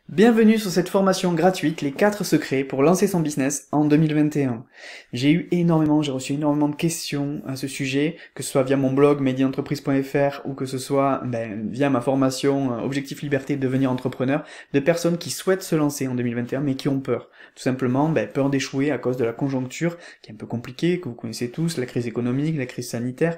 Bienvenue sur cette formation gratuite, les 4 secrets pour lancer son business en 2021. J'ai reçu énormément de questions à ce sujet, que ce soit via mon blog mediedentreprise.fr ou que ce soit via ma formation Objectif Liberté devenir entrepreneur, de personnes qui souhaitent se lancer en 2021 mais qui ont peur. Tout simplement, peur d'échouer à cause de la conjoncture qui est un peu compliquée, que vous connaissez tous, la crise économique, la crise sanitaire.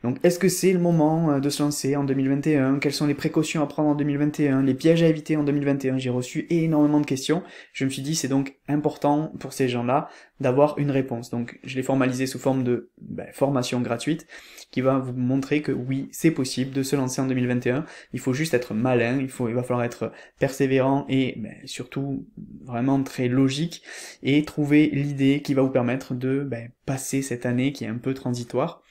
Donc est-ce que c'est le moment de se lancer en 2021? Quelles sont les précautions à prendre en 2021? Les pièges à éviter en 2021? J'ai reçu énormément de questions. Je me suis dit c'est donc important pour ces gens-là d'avoir une réponse. Donc je l'ai formalisé sous forme de formation gratuite qui va vous montrer que oui, c'est possible de se lancer en 2021. Il faut juste être malin, il va falloir être persévérant et surtout vraiment très logique et trouver l'idée qui va vous permettre de passer cette année qui est un peu transitoire.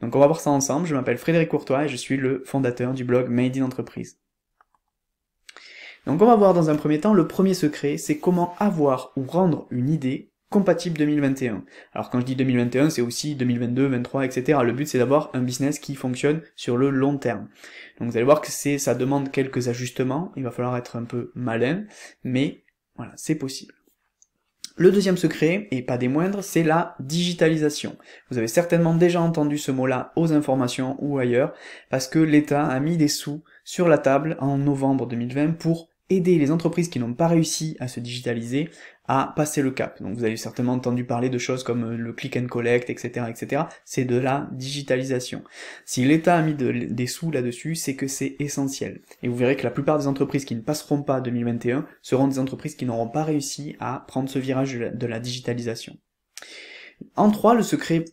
Donc on va voir ça ensemble. Je m'appelle Frédéric Courtois et je suis le fondateur du blog Made in Entreprise. Donc on va voir dans un premier temps, le premier secret, c'est comment avoir ou rendre une idée compatible 2021. Alors quand je dis 2021, c'est aussi 2022, 2023, etc. Le but c'est d'avoir un business qui fonctionne sur le long terme. Donc vous allez voir que ça demande quelques ajustements, il va falloir être un peu malin, mais voilà, c'est possible. Le deuxième secret, et pas des moindres, c'est la digitalisation. Vous avez certainement déjà entendu ce mot-là aux informations ou ailleurs, parce que l'État a mis des sous sur la table en novembre 2020 pour aider les entreprises qui n'ont pas réussi à se digitaliser à passer le cap. Donc vous avez certainement entendu parler de choses comme le click and collect, etc., etc. C'est de la digitalisation. Si l'État a mis des sous là-dessus, c'est que c'est essentiel. Et vous verrez que la plupart des entreprises qui ne passeront pas 2021 seront des entreprises qui n'auront pas réussi à prendre ce virage de la digitalisation. En 3, le secret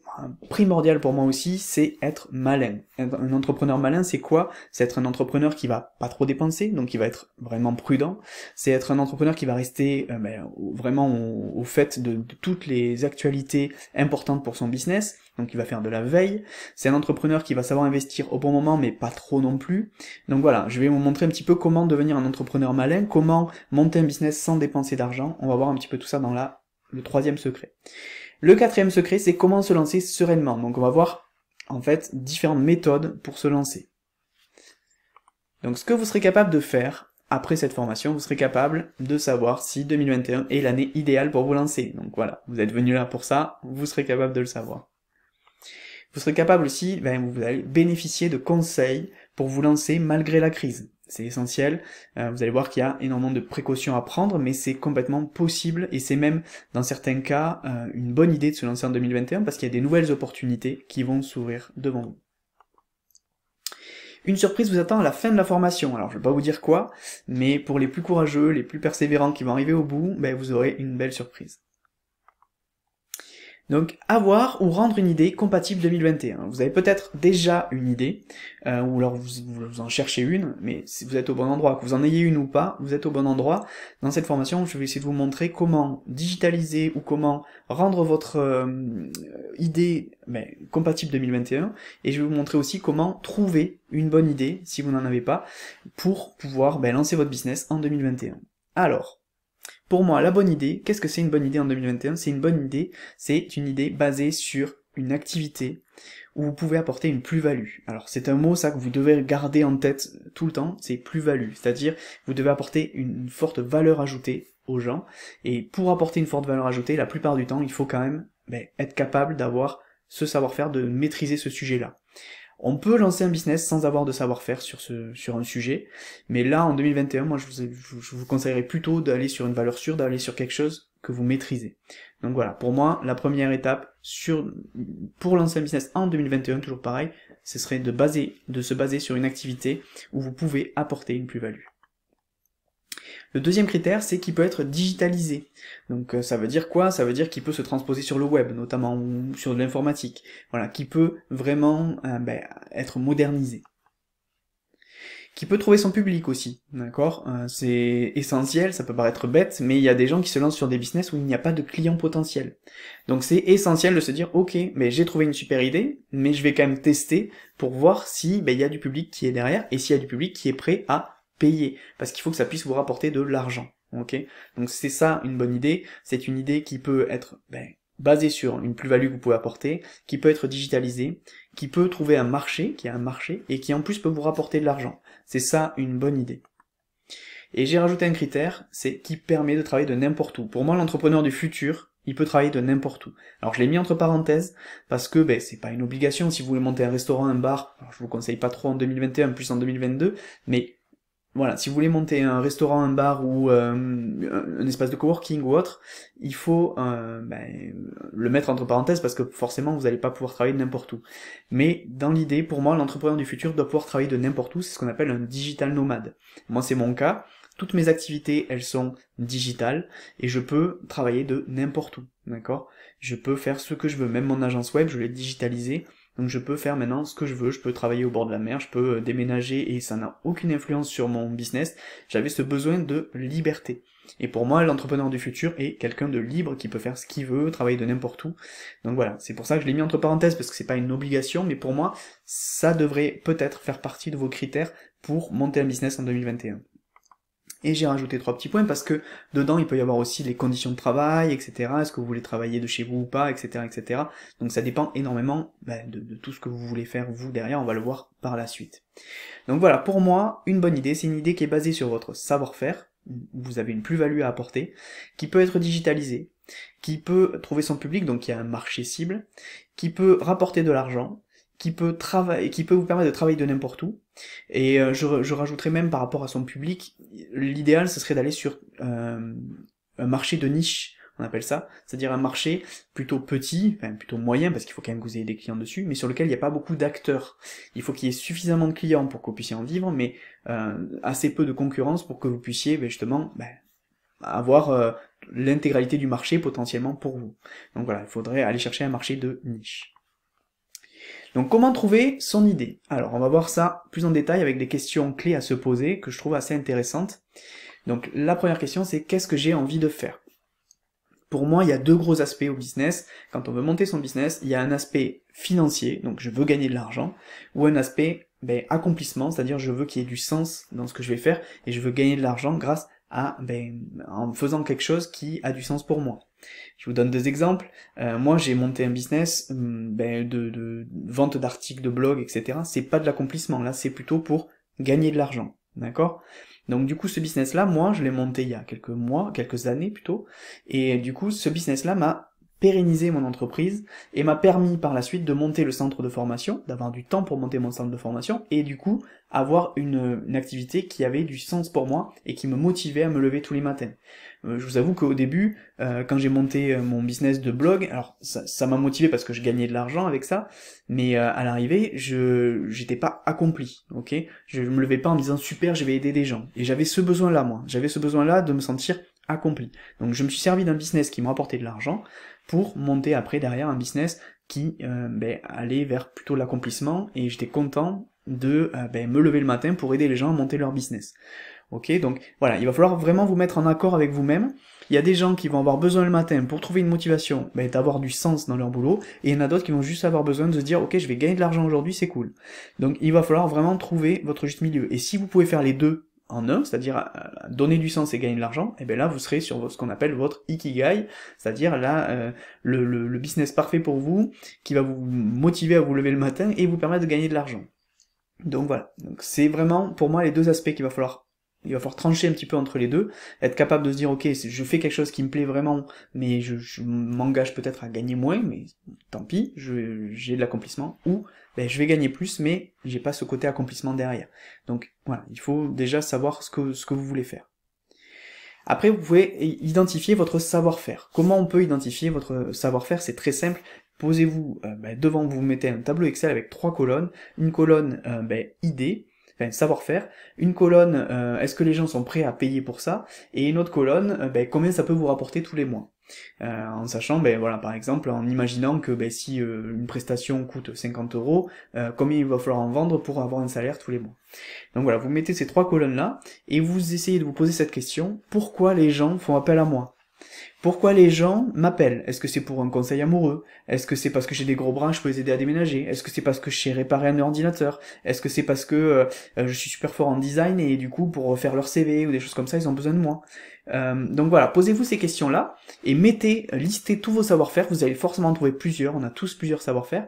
primordial pour moi aussi, c'est être malin. Un entrepreneur malin, c'est quoi? C'est être un entrepreneur qui va pas trop dépenser, donc qui va être vraiment prudent. C'est être un entrepreneur qui va rester vraiment au fait de toutes les actualités importantes pour son business, donc il va faire de la veille. C'est un entrepreneur qui va savoir investir au bon moment, mais pas trop non plus. Donc voilà, je vais vous montrer un petit peu comment devenir un entrepreneur malin, comment monter un business sans dépenser d'argent. On va voir un petit peu tout ça dans le troisième secret. Le quatrième secret, c'est comment se lancer sereinement. Donc on va voir en fait différentes méthodes pour se lancer. Donc ce que vous serez capable de faire après cette formation, vous serez capable de savoir si 2021 est l'année idéale pour vous lancer. Donc voilà, vous êtes venu là pour ça, vous serez capable de le savoir. Vous serez capable aussi, vous allez bénéficier de conseils pour vous lancer malgré la crise. C'est essentiel, vous allez voir qu'il y a énormément de précautions à prendre, mais c'est complètement possible, et c'est même, dans certains cas, une bonne idée de se lancer en 2021, parce qu'il y a des nouvelles opportunités qui vont s'ouvrir devant vous. Une surprise vous attend à la fin de la formation, alors je vais pas vous dire quoi, mais pour les plus courageux, les plus persévérants qui vont arriver au bout, vous aurez une belle surprise. Donc, avoir ou rendre une idée compatible 2021. Vous avez peut-être déjà une idée, ou alors vous en cherchez une, mais si vous êtes au bon endroit, que vous en ayez une ou pas, vous êtes au bon endroit. Dans cette formation, je vais essayer de vous montrer comment digitaliser ou comment rendre votre idée compatible 2021, et je vais vous montrer aussi comment trouver une bonne idée, si vous n'en avez pas, pour pouvoir lancer votre business en 2021. Alors, pour moi, la bonne idée, qu'est-ce que c'est une bonne idée en 2021? C'est une idée basée sur une activité où vous pouvez apporter une plus-value. Alors c'est un mot ça que vous devez garder en tête tout le temps, c'est plus-value, c'est-à-dire vous devez apporter une forte valeur ajoutée aux gens, et pour apporter une forte valeur ajoutée, la plupart du temps, il faut quand même être capable d'avoir ce savoir-faire, de maîtriser ce sujet-là. On peut lancer un business sans avoir de savoir-faire sur un sujet, mais là, en 2021, moi, je vous conseillerais plutôt d'aller sur une valeur sûre, d'aller sur quelque chose que vous maîtrisez. Donc voilà, pour moi, la première étape pour lancer un business en 2021, toujours pareil, ce serait de se baser sur une activité où vous pouvez apporter une plus-value. Le deuxième critère, c'est qu'il peut être digitalisé. Donc ça veut dire quoi? Ça veut dire qu'il peut se transposer sur le web, notamment, ou sur de l'informatique. Voilà, qui peut vraiment être modernisé. Qui peut trouver son public aussi, d'accord? C'est essentiel, ça peut paraître bête, mais il y a des gens qui se lancent sur des business où il n'y a pas de clients potentiels. Donc c'est essentiel de se dire, ok, mais j'ai trouvé une super idée, mais je vais quand même tester pour voir si il y a du public qui est derrière, et s'il y a du public qui est prêt à payer, parce qu'il faut que ça puisse vous rapporter de l'argent, ok? Donc c'est ça une bonne idée, c'est une idée qui peut être basée sur une plus-value que vous pouvez apporter, qui peut être digitalisée, qui peut trouver un marché, qui a un marché, et qui en plus peut vous rapporter de l'argent. C'est ça une bonne idée. Et j'ai rajouté un critère, c'est qui permet de travailler de n'importe où. Pour moi, l'entrepreneur du futur, il peut travailler de n'importe où. Alors je l'ai mis entre parenthèses, parce que c'est pas une obligation, si vous voulez monter un restaurant, un bar, alors, je vous conseille pas trop en 2021, plus en 2022, mais voilà, si vous voulez monter un restaurant, un bar ou un espace de coworking ou autre, il faut le mettre entre parenthèses parce que forcément vous n'allez pas pouvoir travailler de n'importe où. Mais dans l'idée, pour moi, l'entrepreneur du futur doit pouvoir travailler de n'importe où, c'est ce qu'on appelle un digital nomade. Moi c'est mon cas, toutes mes activités elles sont digitales et je peux travailler de n'importe où, d'accord? Je peux faire ce que je veux, même mon agence web, je l'ai digitalisée. Donc je peux faire maintenant ce que je veux, je peux travailler au bord de la mer, je peux déménager et ça n'a aucune influence sur mon business. J'avais ce besoin de liberté. Et pour moi, l'entrepreneur du futur est quelqu'un de libre qui peut faire ce qu'il veut, travailler de n'importe où. Donc voilà, c'est pour ça que je l'ai mis entre parenthèses parce que c'est pas une obligation, mais pour moi, ça devrait peut-être faire partie de vos critères pour monter un business en 2021. Et j'ai rajouté 3 petits points parce que dedans il peut y avoir aussi les conditions de travail, etc. Est-ce que vous voulez travailler de chez vous ou pas, etc. etc. Donc ça dépend énormément de tout ce que vous voulez faire vous derrière, on va le voir par la suite. Donc voilà, pour moi, une bonne idée, c'est une idée qui est basée sur votre savoir-faire, vous avez une plus-value à apporter, qui peut être digitalisée, qui peut trouver son public, donc il y a un marché cible, qui peut rapporter de l'argent, qui peut vous permettre de travailler de n'importe où. Et je rajouterais même par rapport à son public, l'idéal ce serait d'aller sur un marché de niche, on appelle ça, c'est-à-dire un marché plutôt petit, enfin plutôt moyen, parce qu'il faut quand même que vous ayez des clients dessus, mais sur lequel il n'y a pas beaucoup d'acteurs. Il faut qu'il y ait suffisamment de clients pour que vous puissiez en vivre, mais assez peu de concurrence pour que vous puissiez justement avoir l'intégralité du marché potentiellement pour vous. Donc voilà, il faudrait aller chercher un marché de niche. Donc comment trouver son idée? Alors on va voir ça plus en détail avec des questions clés à se poser que je trouve assez intéressantes. Donc la première question c'est qu'est-ce que j'ai envie de faire? Pour moi il y a deux gros aspects au business. Quand on veut monter son business, il y a un aspect financier, donc je veux gagner de l'argent, ou un aspect accomplissement, c'est-à-dire je veux qu'il y ait du sens dans ce que je vais faire et je veux gagner de l'argent grâce à en faisant quelque chose qui a du sens pour moi. Je vous donne deux exemples. Moi, j'ai monté un business de vente d'articles de blog, etc. C'est pas de l'accomplissement, là, c'est plutôt pour gagner de l'argent, d'accord? Donc du coup, ce business-là, moi, je l'ai monté il y a quelques mois, quelques années plutôt, et du coup, ce business-là m'a pérennisé mon entreprise et m'a permis par la suite de monter le centre de formation, d'avoir du temps pour monter mon centre de formation et du coup avoir une activité qui avait du sens pour moi et qui me motivait à me lever tous les matins. Je vous avoue qu'au début, quand j'ai monté mon business de blog, alors ça m'a motivé parce que je gagnais de l'argent avec ça, mais à l'arrivée, j'étais pas accompli, ok? Je me levais pas en me disant super, je vais aider des gens. Et j'avais ce besoin-là, moi. J'avais ce besoin-là de me sentir accompli. Donc je me suis servi d'un business qui me rapportait de l'argent pour monter après derrière un business qui allait vers plutôt l'accomplissement et j'étais content de me lever le matin pour aider les gens à monter leur business. Ok, donc voilà, il va falloir vraiment vous mettre en accord avec vous-même. Il y a des gens qui vont avoir besoin le matin pour trouver une motivation, d'avoir du sens dans leur boulot, et il y en a d'autres qui vont juste avoir besoin de se dire ok, je vais gagner de l'argent aujourd'hui, c'est cool. Donc il va falloir vraiment trouver votre juste milieu. Et si vous pouvez faire les deux en un, c'est-à-dire donner du sens et gagner de l'argent, et là vous serez sur ce qu'on appelle votre ikigai, c'est-à-dire là le business parfait pour vous, qui va vous motiver à vous lever le matin et vous permettre de gagner de l'argent. Donc voilà, donc c'est vraiment pour moi les deux aspects qu'il va falloir trancher un petit peu entre les deux, être capable de se dire ok, je fais quelque chose qui me plaît vraiment, mais je m'engage peut-être à gagner moins, mais tant pis, j'ai de l'accomplissement, ou je vais gagner plus, mais j'ai pas ce côté accomplissement derrière. Donc voilà, il faut déjà savoir ce que vous voulez faire. Après, vous pouvez identifier votre savoir-faire. Comment on peut identifier votre savoir-faire? C'est très simple. Posez-vous devant vous, mettez un tableau Excel avec 3 colonnes. Une colonne idée, enfin savoir-faire, une colonne est-ce que les gens sont prêts à payer pour ça, et une autre colonne combien ça peut vous rapporter tous les mois. En sachant, voilà, par exemple, en imaginant que si une prestation coûte 50 €, combien il va falloir en vendre pour avoir un salaire tous les mois. Donc voilà, vous mettez ces 3 colonnes-là, et vous essayez de vous poser cette question, pourquoi les gens font appel à moi? Pourquoi les gens m'appellent? Est-ce que c'est pour un conseil amoureux? Est-ce que c'est parce que j'ai des gros bras, je peux les aider à déménager? Est-ce que c'est parce que je sais réparer un ordinateur? Est-ce que c'est parce que je suis super fort en design et du coup pour faire leur CV ou des choses comme ça, ils ont besoin de moi? Donc voilà, posez-vous ces questions-là et listez tous vos savoir-faire, vous allez forcément en trouver plusieurs, on a tous plusieurs savoir-faire,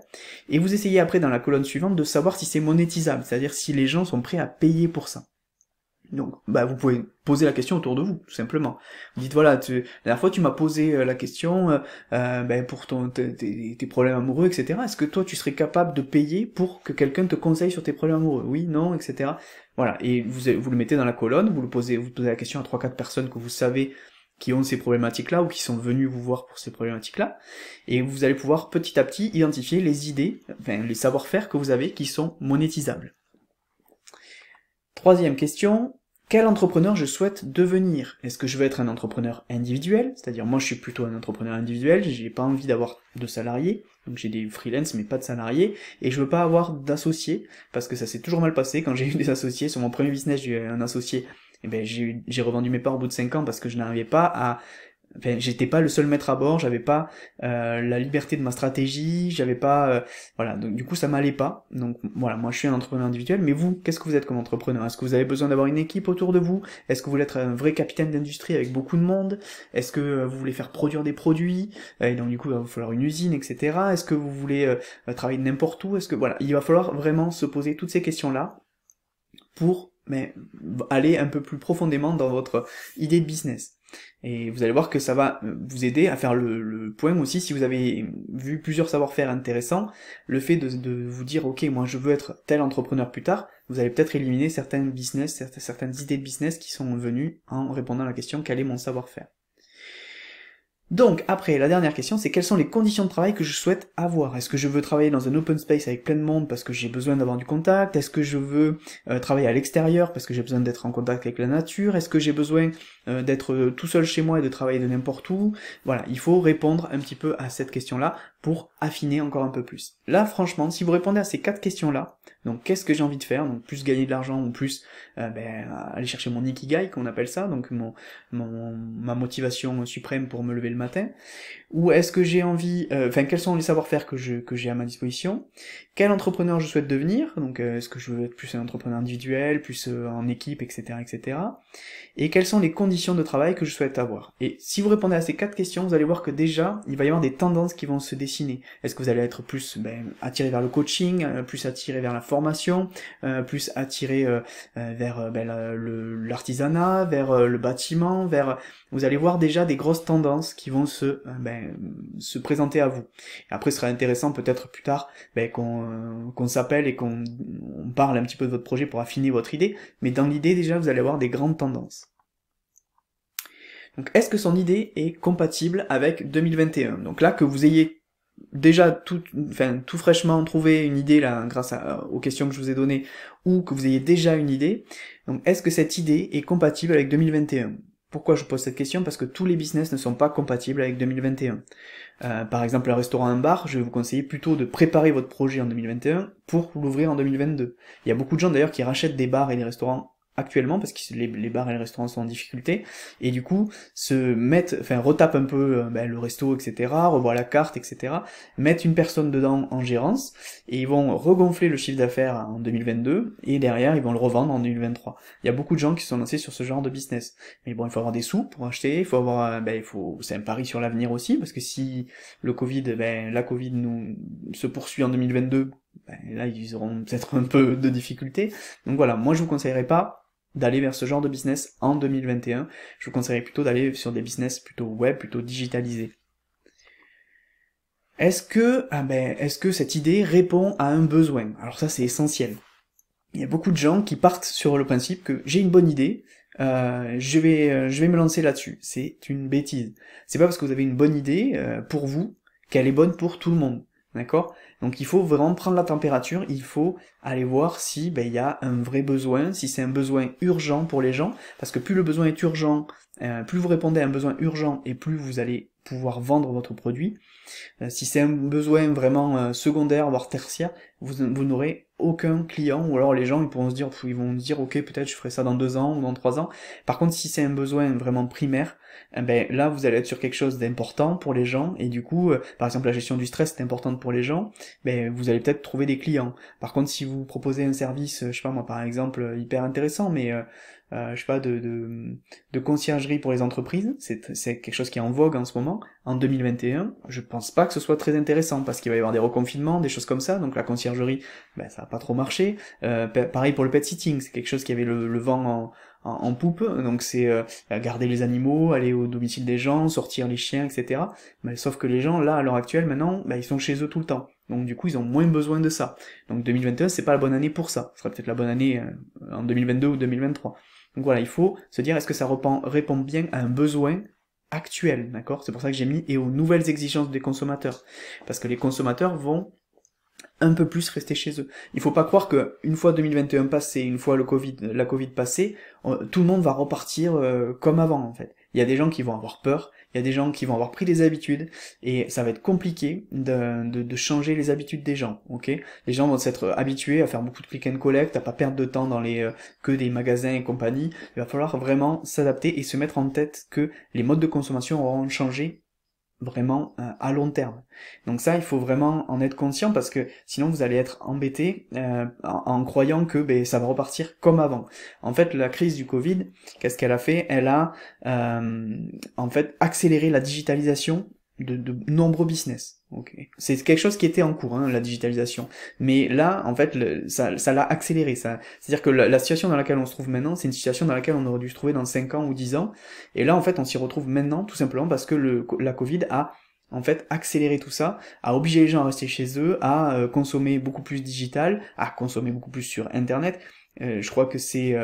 et vous essayez après dans la colonne suivante de savoir si c'est monétisable, c'est-à-dire si les gens sont prêts à payer pour ça. Donc, vous pouvez poser la question autour de vous, tout simplement. Vous dites, voilà, la dernière fois, tu m'as posé la question pour tes problèmes amoureux, etc. Est-ce que toi, tu serais capable de payer pour que quelqu'un te conseille sur tes problèmes amoureux? Oui, non, etc. Voilà, et vous le mettez dans la colonne, vous posez la question à 3-4 personnes que vous savez qui ont ces problématiques-là ou qui sont venus vous voir pour ces problématiques-là, et vous allez pouvoir petit à petit identifier les idées, les savoir-faire que vous avez qui sont monétisables. Troisième question, quel entrepreneur je souhaite devenir? Est-ce que je veux être un entrepreneur individuel? C'est-à-dire, moi je suis plutôt un entrepreneur individuel, j'ai pas envie d'avoir de salariés, donc j'ai des freelance mais pas de salariés, et je veux pas avoir d'associés, parce que ça s'est toujours mal passé quand j'ai eu des associés. Sur mon premier business, j'ai eu un associé, et j'ai revendu mes parts au bout de 5 ans parce que je n'arrivais pas à... j'étais pas le seul maître à bord, j'avais pas la liberté de ma stratégie, j'avais pas voilà, donc du coup ça m'allait pas. Donc voilà, moi je suis un entrepreneur individuel, mais vous, qu'est-ce que vous êtes comme entrepreneur? Est-ce que vous avez besoin d'avoir une équipe autour de vous? Est-ce que vous voulez être un vrai capitaine d'industrie avec beaucoup de monde? Est-ce que vous voulez faire produire des produits et donc du coup il va vous falloir une usine, etc. Est-ce que vous voulez travailler n'importe où? Est-ce que voilà, il va falloir vraiment se poser toutes ces questions-là pour aller un peu plus profondément dans votre idée de business. Et vous allez voir que ça va vous aider à faire le point aussi, si vous avez vu plusieurs savoir-faire intéressants, le fait de vous dire, ok, moi je veux être tel entrepreneur plus tard, vous allez peut-être éliminer certaines idées de business qui sont venues en répondant à la question, quel est mon savoir-faire? Donc, après, la dernière question, c'est quelles sont les conditions de travail que je souhaite avoir? Est-ce que je veux travailler dans un open space avec plein de monde parce que j'ai besoin d'avoir du contact? Est-ce que je veux travailler à l'extérieur parce que j'ai besoin d'être en contact avec la nature? Est-ce que j'ai besoin d'être tout seul chez moi et de travailler de n'importe où? Voilà, il faut répondre un petit peu à cette question-là pour affiner encore un peu plus. Là, franchement, si vous répondez à ces 4 questions-là, donc qu'est-ce que j'ai envie de faire? Donc plus gagner de l'argent ou plus aller chercher mon ikigai, qu'on appelle ça, donc ma motivation suprême pour me lever le matin, ou est-ce que j'ai envie, quels sont les savoir-faire que j'ai à ma disposition, quel entrepreneur je souhaite devenir, donc est-ce que je veux être plus un entrepreneur individuel, plus en équipe, etc., etc., et quelles sont les conditions de travail que je souhaite avoir. Et si vous répondez à ces 4 questions, vous allez voir que déjà, il va y avoir des tendances qui vont se dessiner. Est-ce que vous allez être plus attiré vers le coaching, plus attiré vers la formation, plus attiré vers l'artisanat, vers le bâtiment, vous allez voir déjà des grosses tendances qui vont se présenter à vous. Et après, ce sera intéressant peut-être plus tard qu'on s'appelle et qu'on parle un petit peu de votre projet pour affiner votre idée, mais dans l'idée déjà, vous allez avoir des grandes tendances. Donc, est-ce que son idée est compatible avec 2021? Donc là, que vous ayez déjà tout fraîchement trouvé une idée là grâce aux questions que je vous ai données, ou que vous ayez déjà une idée, donc est-ce que cette idée est compatible avec 2021? Pourquoi je pose cette question? Parce que tous les business ne sont pas compatibles avec 2021. Par exemple, un restaurant, un bar, je vais vous conseiller plutôt de préparer votre projet en 2021 pour l'ouvrir en 2022. Il y a beaucoup de gens d'ailleurs qui rachètent des bars et des restaurants actuellement parce que les bars et les restaurants sont en difficulté et du coup retapent un peu le resto, etc., revoient la carte, etc., mettent une personne dedans en gérance et ils vont regonfler le chiffre d'affaires en 2022 et derrière ils vont le revendre en 2023. Il y a beaucoup de gens qui se sont lancés sur ce genre de business. Mais bon, il faut avoir des sous pour acheter, il faut avoir c'est un pari sur l'avenir aussi parce que si le Covid la Covid nous se poursuit en 2022, là ils auront peut-être un peu de difficultés. Donc voilà, moi je vous conseillerais pas d'aller vers ce genre de business en 2021, je vous conseillerais plutôt d'aller sur des business plutôt web, plutôt digitalisés. Est-ce que cette idée répond à un besoin? Alors ça c'est essentiel. Il y a beaucoup de gens qui partent sur le principe que j'ai une bonne idée, je vais me lancer là-dessus. C'est une bêtise. C'est pas parce que vous avez une bonne idée pour vous qu'elle est bonne pour tout le monde. D'accord? Donc il faut vraiment prendre la température, il faut aller voir si il y a un vrai besoin, si c'est un besoin urgent pour les gens, parce que plus le besoin est urgent, plus vous répondez à un besoin urgent et plus vous allez pouvoir vendre votre produit. Si c'est un besoin vraiment secondaire, voire tertiaire, vous n'aurez aucun client, ou alors les gens ils vont se dire ok peut-être je ferai ça dans 2 ans ou dans 3 ans. Par contre si c'est un besoin vraiment primaire, là vous allez être sur quelque chose d'important pour les gens, et du coup, par exemple la gestion du stress est importante pour les gens, vous allez peut-être trouver des clients. Par contre si vous proposez un service, je sais pas moi par exemple, hyper intéressant, mais je sais pas, de conciergerie pour les entreprises, c'est quelque chose qui est en vogue en ce moment, en 2021, je pense pas que ce soit très intéressant, parce qu'il va y avoir des reconfinements, des choses comme ça, donc la conciergerie, ça va pas trop marcher. Pareil pour le pet sitting, c'est quelque chose qui avait le vent en poupe, donc c'est garder les animaux, aller au domicile des gens, sortir les chiens, etc. Mais sauf que les gens, là, à l'heure actuelle, maintenant, ils sont chez eux tout le temps. Donc du coup, ils ont moins besoin de ça. Donc 2021, c'est pas la bonne année pour ça. Ce sera peut-être la bonne année en 2022 ou 2023. Donc voilà, il faut se dire, est-ce que ça répond bien à un besoin actuel, d'accord? C'est pour ça que j'ai mis et aux nouvelles exigences des consommateurs. Parce que les consommateurs vont un peu plus rester chez eux. Il faut pas croire que une fois 2021 passé, une fois la Covid passée, tout le monde va repartir comme avant en fait. Il y a des gens qui vont avoir peur, il y a des gens qui vont avoir pris des habitudes, et ça va être compliqué de changer les habitudes des gens, ok? Les gens vont s'être habitués à faire beaucoup de click and collect, à pas perdre de temps dans les que des magasins et compagnie. Il va falloir vraiment s'adapter et se mettre en tête que les modes de consommation auront changé vraiment à long terme. Donc ça, il faut vraiment en être conscient parce que sinon vous allez être embêté en croyant que ça va repartir comme avant. En fait, la crise du Covid, qu'est-ce qu'elle a fait? Elle a en fait accéléré la digitalisation de nombreux business. Okay. C'est quelque chose qui était en cours, hein, la digitalisation. Mais là, en fait, ça l'a accéléré. C'est-à-dire que la situation dans laquelle on se trouve maintenant, c'est une situation dans laquelle on aurait dû se trouver dans 5 ans ou 10 ans. Et là, en fait, on s'y retrouve maintenant, tout simplement parce que la Covid a en fait accéléré tout ça, a obligé les gens à rester chez eux, à consommer beaucoup plus digital, à consommer beaucoup plus sur Internet. Je crois que c'est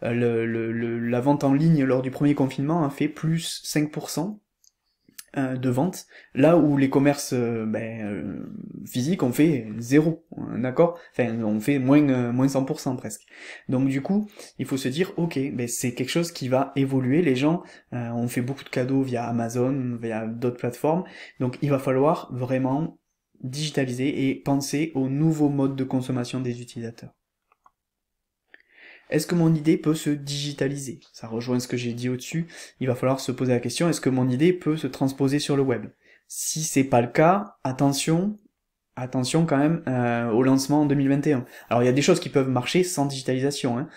la vente en ligne lors du premier confinement a fait plus 5%. De vente, là où les commerces physiques ont fait zéro, d'accord? Enfin, on fait moins 100% presque. Donc du coup, il faut se dire, ok, c'est quelque chose qui va évoluer. Les gens ont fait beaucoup de cadeaux via Amazon, via d'autres plateformes, donc il va falloir vraiment digitaliser et penser aux nouveaux modes de consommation des utilisateurs. Est-ce que mon idée peut se digitaliser? Ça rejoint ce que j'ai dit au-dessus. Il va falloir se poser la question, est-ce que mon idée peut se transposer sur le web? Si c'est pas le cas, attention quand même au lancement en 2021. Alors il y a des choses qui peuvent marcher sans digitalisation, hein.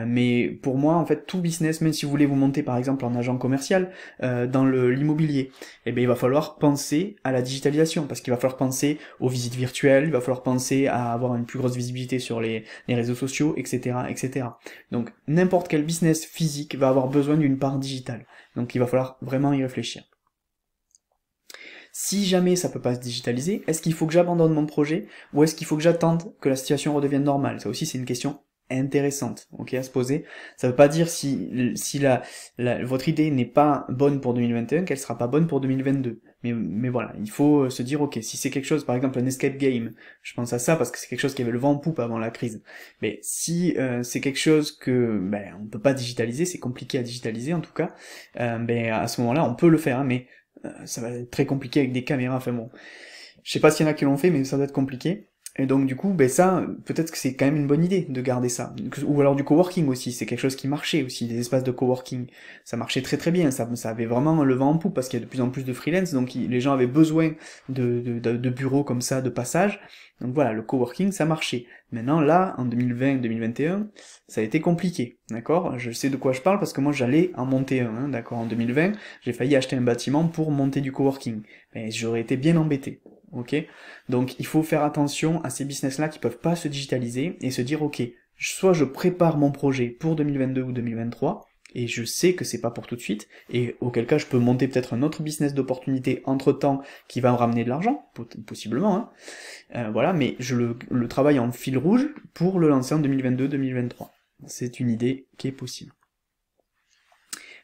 Mais pour moi en fait tout business, même si vous voulez vous monter par exemple en agent commercial dans l'immobilier, il va falloir penser à la digitalisation parce qu'il va falloir penser aux visites virtuelles, il va falloir penser à avoir une plus grosse visibilité sur les réseaux sociaux, etc., etc. Donc n'importe quel business physique va avoir besoin d'une part digitale. Donc il va falloir vraiment y réfléchir. Si jamais ça peut pas se digitaliser, est-ce qu'il faut que j'abandonne mon projet ou est-ce qu'il faut que j'attende que la situation redevienne normale? Ça aussi c'est une question intéressante, ok, à se poser. Ça veut pas dire si votre idée n'est pas bonne pour 2021 qu'elle sera pas bonne pour 2022. Mais voilà, il faut se dire ok, si c'est quelque chose, par exemple un escape game, je pense à ça parce que c'est quelque chose qui avait le vent en poupe avant la crise. Mais si c'est quelque chose que on peut pas digitaliser, c'est compliqué à digitaliser en tout cas, à ce moment-là on peut le faire, hein, mais ça va être très compliqué avec des caméras, enfin bon. Je sais pas s'il y en a qui l'ont fait, mais ça doit être compliqué. Et donc du coup, ça, peut-être que c'est quand même une bonne idée de garder ça. Ou alors du coworking aussi, c'est quelque chose qui marchait aussi, des espaces de coworking. Ça marchait très très bien, ça avait vraiment le vent en poupe parce qu'il y a de plus en plus de freelance, donc les gens avaient besoin de bureaux comme ça, de passage. Donc voilà, le coworking, ça marchait. Maintenant, là, en 2020-2021, ça a été compliqué, d'accord? Je sais de quoi je parle parce que moi, j'allais en monter un, hein, d'accord? En 2020, j'ai failli acheter un bâtiment pour monter du coworking. Mais j'aurais été bien embêté, ok? Donc, il faut faire attention à ces business-là qui peuvent pas se digitaliser et se dire, ok, soit je prépare mon projet pour 2022 ou 2023, et je sais que c'est pas pour tout de suite, et auquel cas je peux monter peut-être un autre business d'opportunité entre-temps qui va me ramener de l'argent, possiblement, hein. Voilà, mais je le travaille en fil rouge pour le lancer en 2022-2023. C'est une idée qui est possible.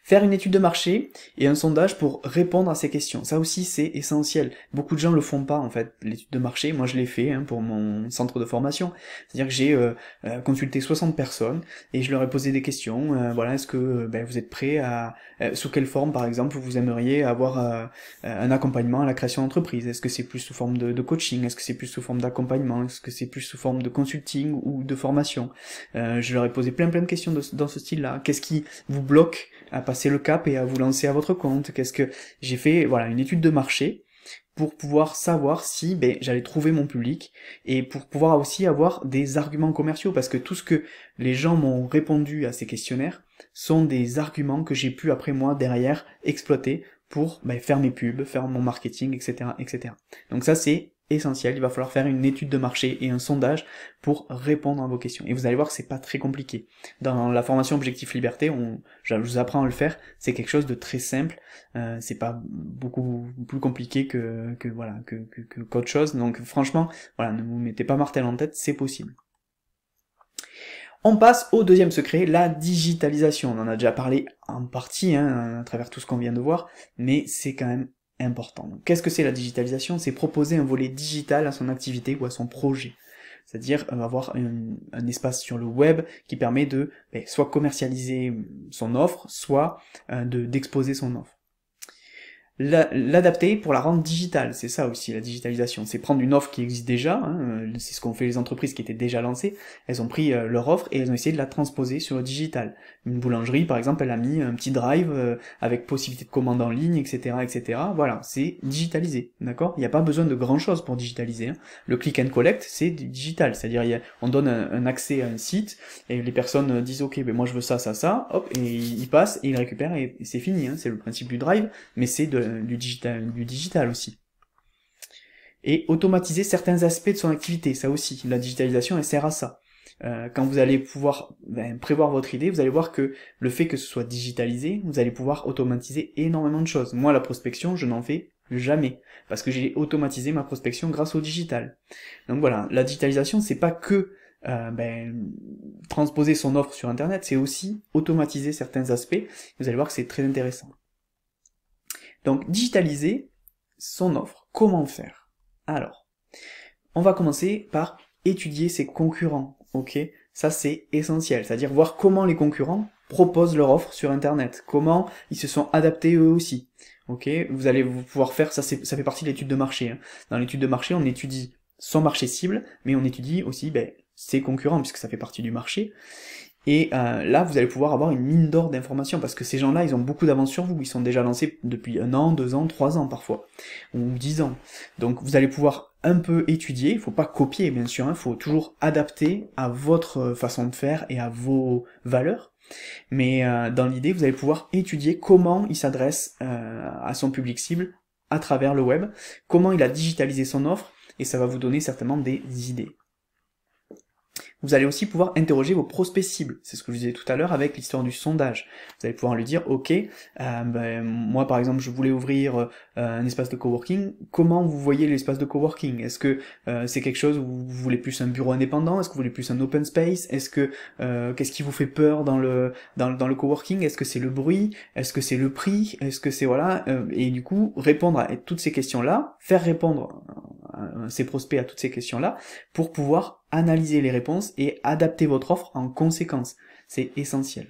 Faire une étude de marché et un sondage pour répondre à ces questions. Ça aussi, c'est essentiel. Beaucoup de gens le font pas, en fait, l'étude de marché. Moi, je l'ai fait pour mon centre de formation. C'est-à-dire que j'ai consulté 60 personnes et je leur ai posé des questions. Voilà, est-ce que vous êtes prêts à... sous quelle forme, par exemple, vous aimeriez avoir un accompagnement à la création d'entreprise? Est-ce que c'est plus sous forme de coaching? Est-ce que c'est plus sous forme d'accompagnement? Est-ce que c'est plus sous forme de consulting ou de formation? Je leur ai posé plein de questions dans ce style-là. Qu'est-ce qui vous bloque à passer le cap et à vous lancer à votre compte? Qu'est-ce que j'ai fait? Voilà, une étude de marché pour pouvoir savoir si j'allais trouver mon public et pour pouvoir aussi avoir des arguments commerciaux parce que tout ce que les gens m'ont répondu à ces questionnaires sont des arguments que j'ai pu après moi derrière exploiter pour faire mes pubs, faire mon marketing, etc., etc. Donc ça c'est essentiel, il va falloir faire une étude de marché et un sondage pour répondre à vos questions. Et vous allez voir que c'est pas très compliqué. Dans la formation Objectif Liberté, je vous apprends à le faire, c'est quelque chose de très simple, c'est pas beaucoup plus compliqué qu'autre chose, donc franchement, voilà, ne vous mettez pas martel en tête, c'est possible. On passe au deuxième secret, la digitalisation. On en a déjà parlé en partie, à travers tout ce qu'on vient de voir, mais c'est quand même important. Qu'est-ce que c'est la digitalisation? C'est proposer un volet digital à son activité ou à son projet. C'est-à-dire avoir un espace sur le web qui permet de soit commercialiser son offre, soit d'exposer son offre. L'adapter pour la rendre digitale, c'est ça aussi la digitalisation, c'est prendre une offre qui existe déjà, c'est ce qu'ont fait les entreprises qui étaient déjà lancées, elles ont pris leur offre et elles ont essayé de la transposer sur le digital. Une boulangerie par exemple, elle a mis un petit drive avec possibilité de commande en ligne, etc. etc. Voilà, c'est digitalisé, d'accord? Il n'y a pas besoin de grand chose pour digitaliser. Le click and collect, c'est digital, c'est-à-dire on donne un accès à un site et les personnes disent ok, ben moi je veux ça, ça, ça, hop, et ils passent et ils récupèrent et c'est fini, c'est le principe du drive, mais c'est du digital aussi. Et automatiser certains aspects de son activité, ça aussi, la digitalisation elle sert à ça. Quand vous allez pouvoir prévoir votre idée, vous allez voir que le fait que ce soit digitalisé, vous allez pouvoir automatiser énormément de choses. Moi, la prospection, je n'en fais jamais, parce que j'ai automatisé ma prospection grâce au digital. Donc voilà, la digitalisation, c'est pas que transposer son offre sur Internet, c'est aussi automatiser certains aspects. Vous allez voir que c'est très intéressant. Donc, digitaliser son offre. Comment faire? Alors, on va commencer par étudier ses concurrents, ok? Ça, c'est essentiel, c'est-à-dire voir comment les concurrents proposent leur offre sur Internet, comment ils se sont adaptés eux aussi, ok? Vous allez pouvoir faire, ça fait partie de l'étude de marché. Dans l'étude de marché, on étudie son marché cible, mais on étudie aussi ses concurrents, puisque ça fait partie du marché. Et là, vous allez pouvoir avoir une mine d'or d'informations, parce que ces gens-là, ils ont beaucoup d'avance sur vous, ils sont déjà lancés depuis 1 an, 2 ans, 3 ans parfois, ou 10 ans. Donc vous allez pouvoir un peu étudier, il faut pas copier bien sûr, il faut toujours adapter à votre façon de faire et à vos valeurs, mais dans l'idée, vous allez pouvoir étudier comment il s'adresse à son public cible à travers le web, comment il a digitalisé son offre, et ça va vous donner certainement des idées. Vous allez aussi pouvoir interroger vos prospects cibles. C'est ce que je disais tout à l'heure avec l'histoire du sondage. Vous allez pouvoir lui dire, ok, moi par exemple je voulais ouvrir un espace de coworking, comment vous voyez l'espace de coworking? Est-ce que c'est quelque chose où vous voulez plus un bureau indépendant? Est-ce que vous voulez plus un open space? Est-ce que qu'est-ce qui vous fait peur dans le coworking? Est-ce que c'est le bruit? Est-ce que c'est le prix? Est-ce que c'est voilà et du coup répondre à toutes ces questions-là, faire répondre ses prospects à toutes ces questions-là pour pouvoir analyser les réponses et adapter votre offre en conséquence. C'est essentiel.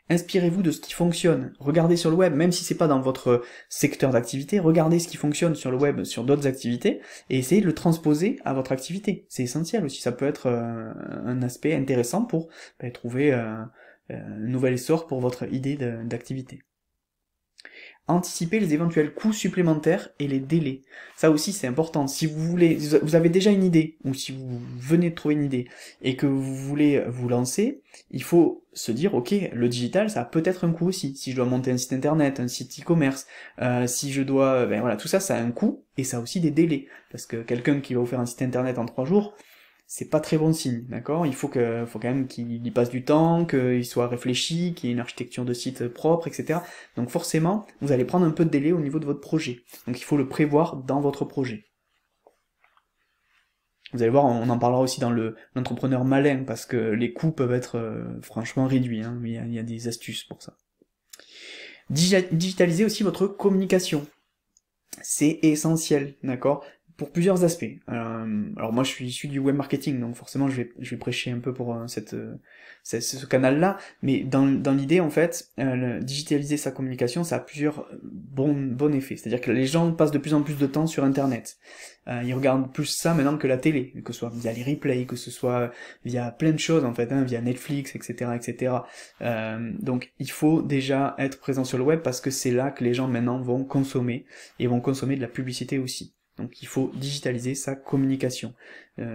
Inspirez-vous de ce qui fonctionne. Regardez sur le web, même si c'est pas dans votre secteur d'activité, regardez ce qui fonctionne sur le web, sur d'autres activités, et essayez de le transposer à votre activité. C'est essentiel aussi, ça peut être un aspect intéressant pour trouver un nouvel essor pour votre idée d'activité. Anticiper les éventuels coûts supplémentaires et les délais. Ça aussi c'est important. Si vous avez déjà une idée, ou si vous venez de trouver une idée, et que vous voulez vous lancer, il faut se dire, ok, le digital, ça a peut-être un coût aussi. Si je dois monter un site internet, un site e-commerce, si je dois, voilà, tout ça, ça a un coût, et ça a aussi des délais. Parce que quelqu'un qui va vous faire un site internet en 3 jours, c'est pas très bon signe, d'accord? Il faut quand même qu'il y passe du temps, qu'il soit réfléchi, qu'il y ait une architecture de site propre, etc. Donc forcément, vous allez prendre un peu de délai au niveau de votre projet. Donc il faut le prévoir dans votre projet. Vous allez voir, on en parlera aussi dans l'entrepreneur malin, parce que les coûts peuvent être franchement réduits, il y a des astuces pour ça. Digitaliser aussi votre communication. C'est essentiel, d'accord? Pour plusieurs aspects. Alors moi je suis issu du web marketing, donc forcément je vais prêcher un peu pour ce canal-là, mais dans l'idée en fait, digitaliser sa communication, ça a plusieurs bons effets. C'est-à-dire que les gens passent de plus en plus de temps sur Internet. Ils regardent plus ça maintenant que la télé, que ce soit via les replays, que ce soit via plein de choses en fait, via Netflix, etc., etc. Donc il faut déjà être présent sur le web parce que c'est là que les gens maintenant vont consommer et vont consommer de la publicité aussi. Donc il faut digitaliser sa communication.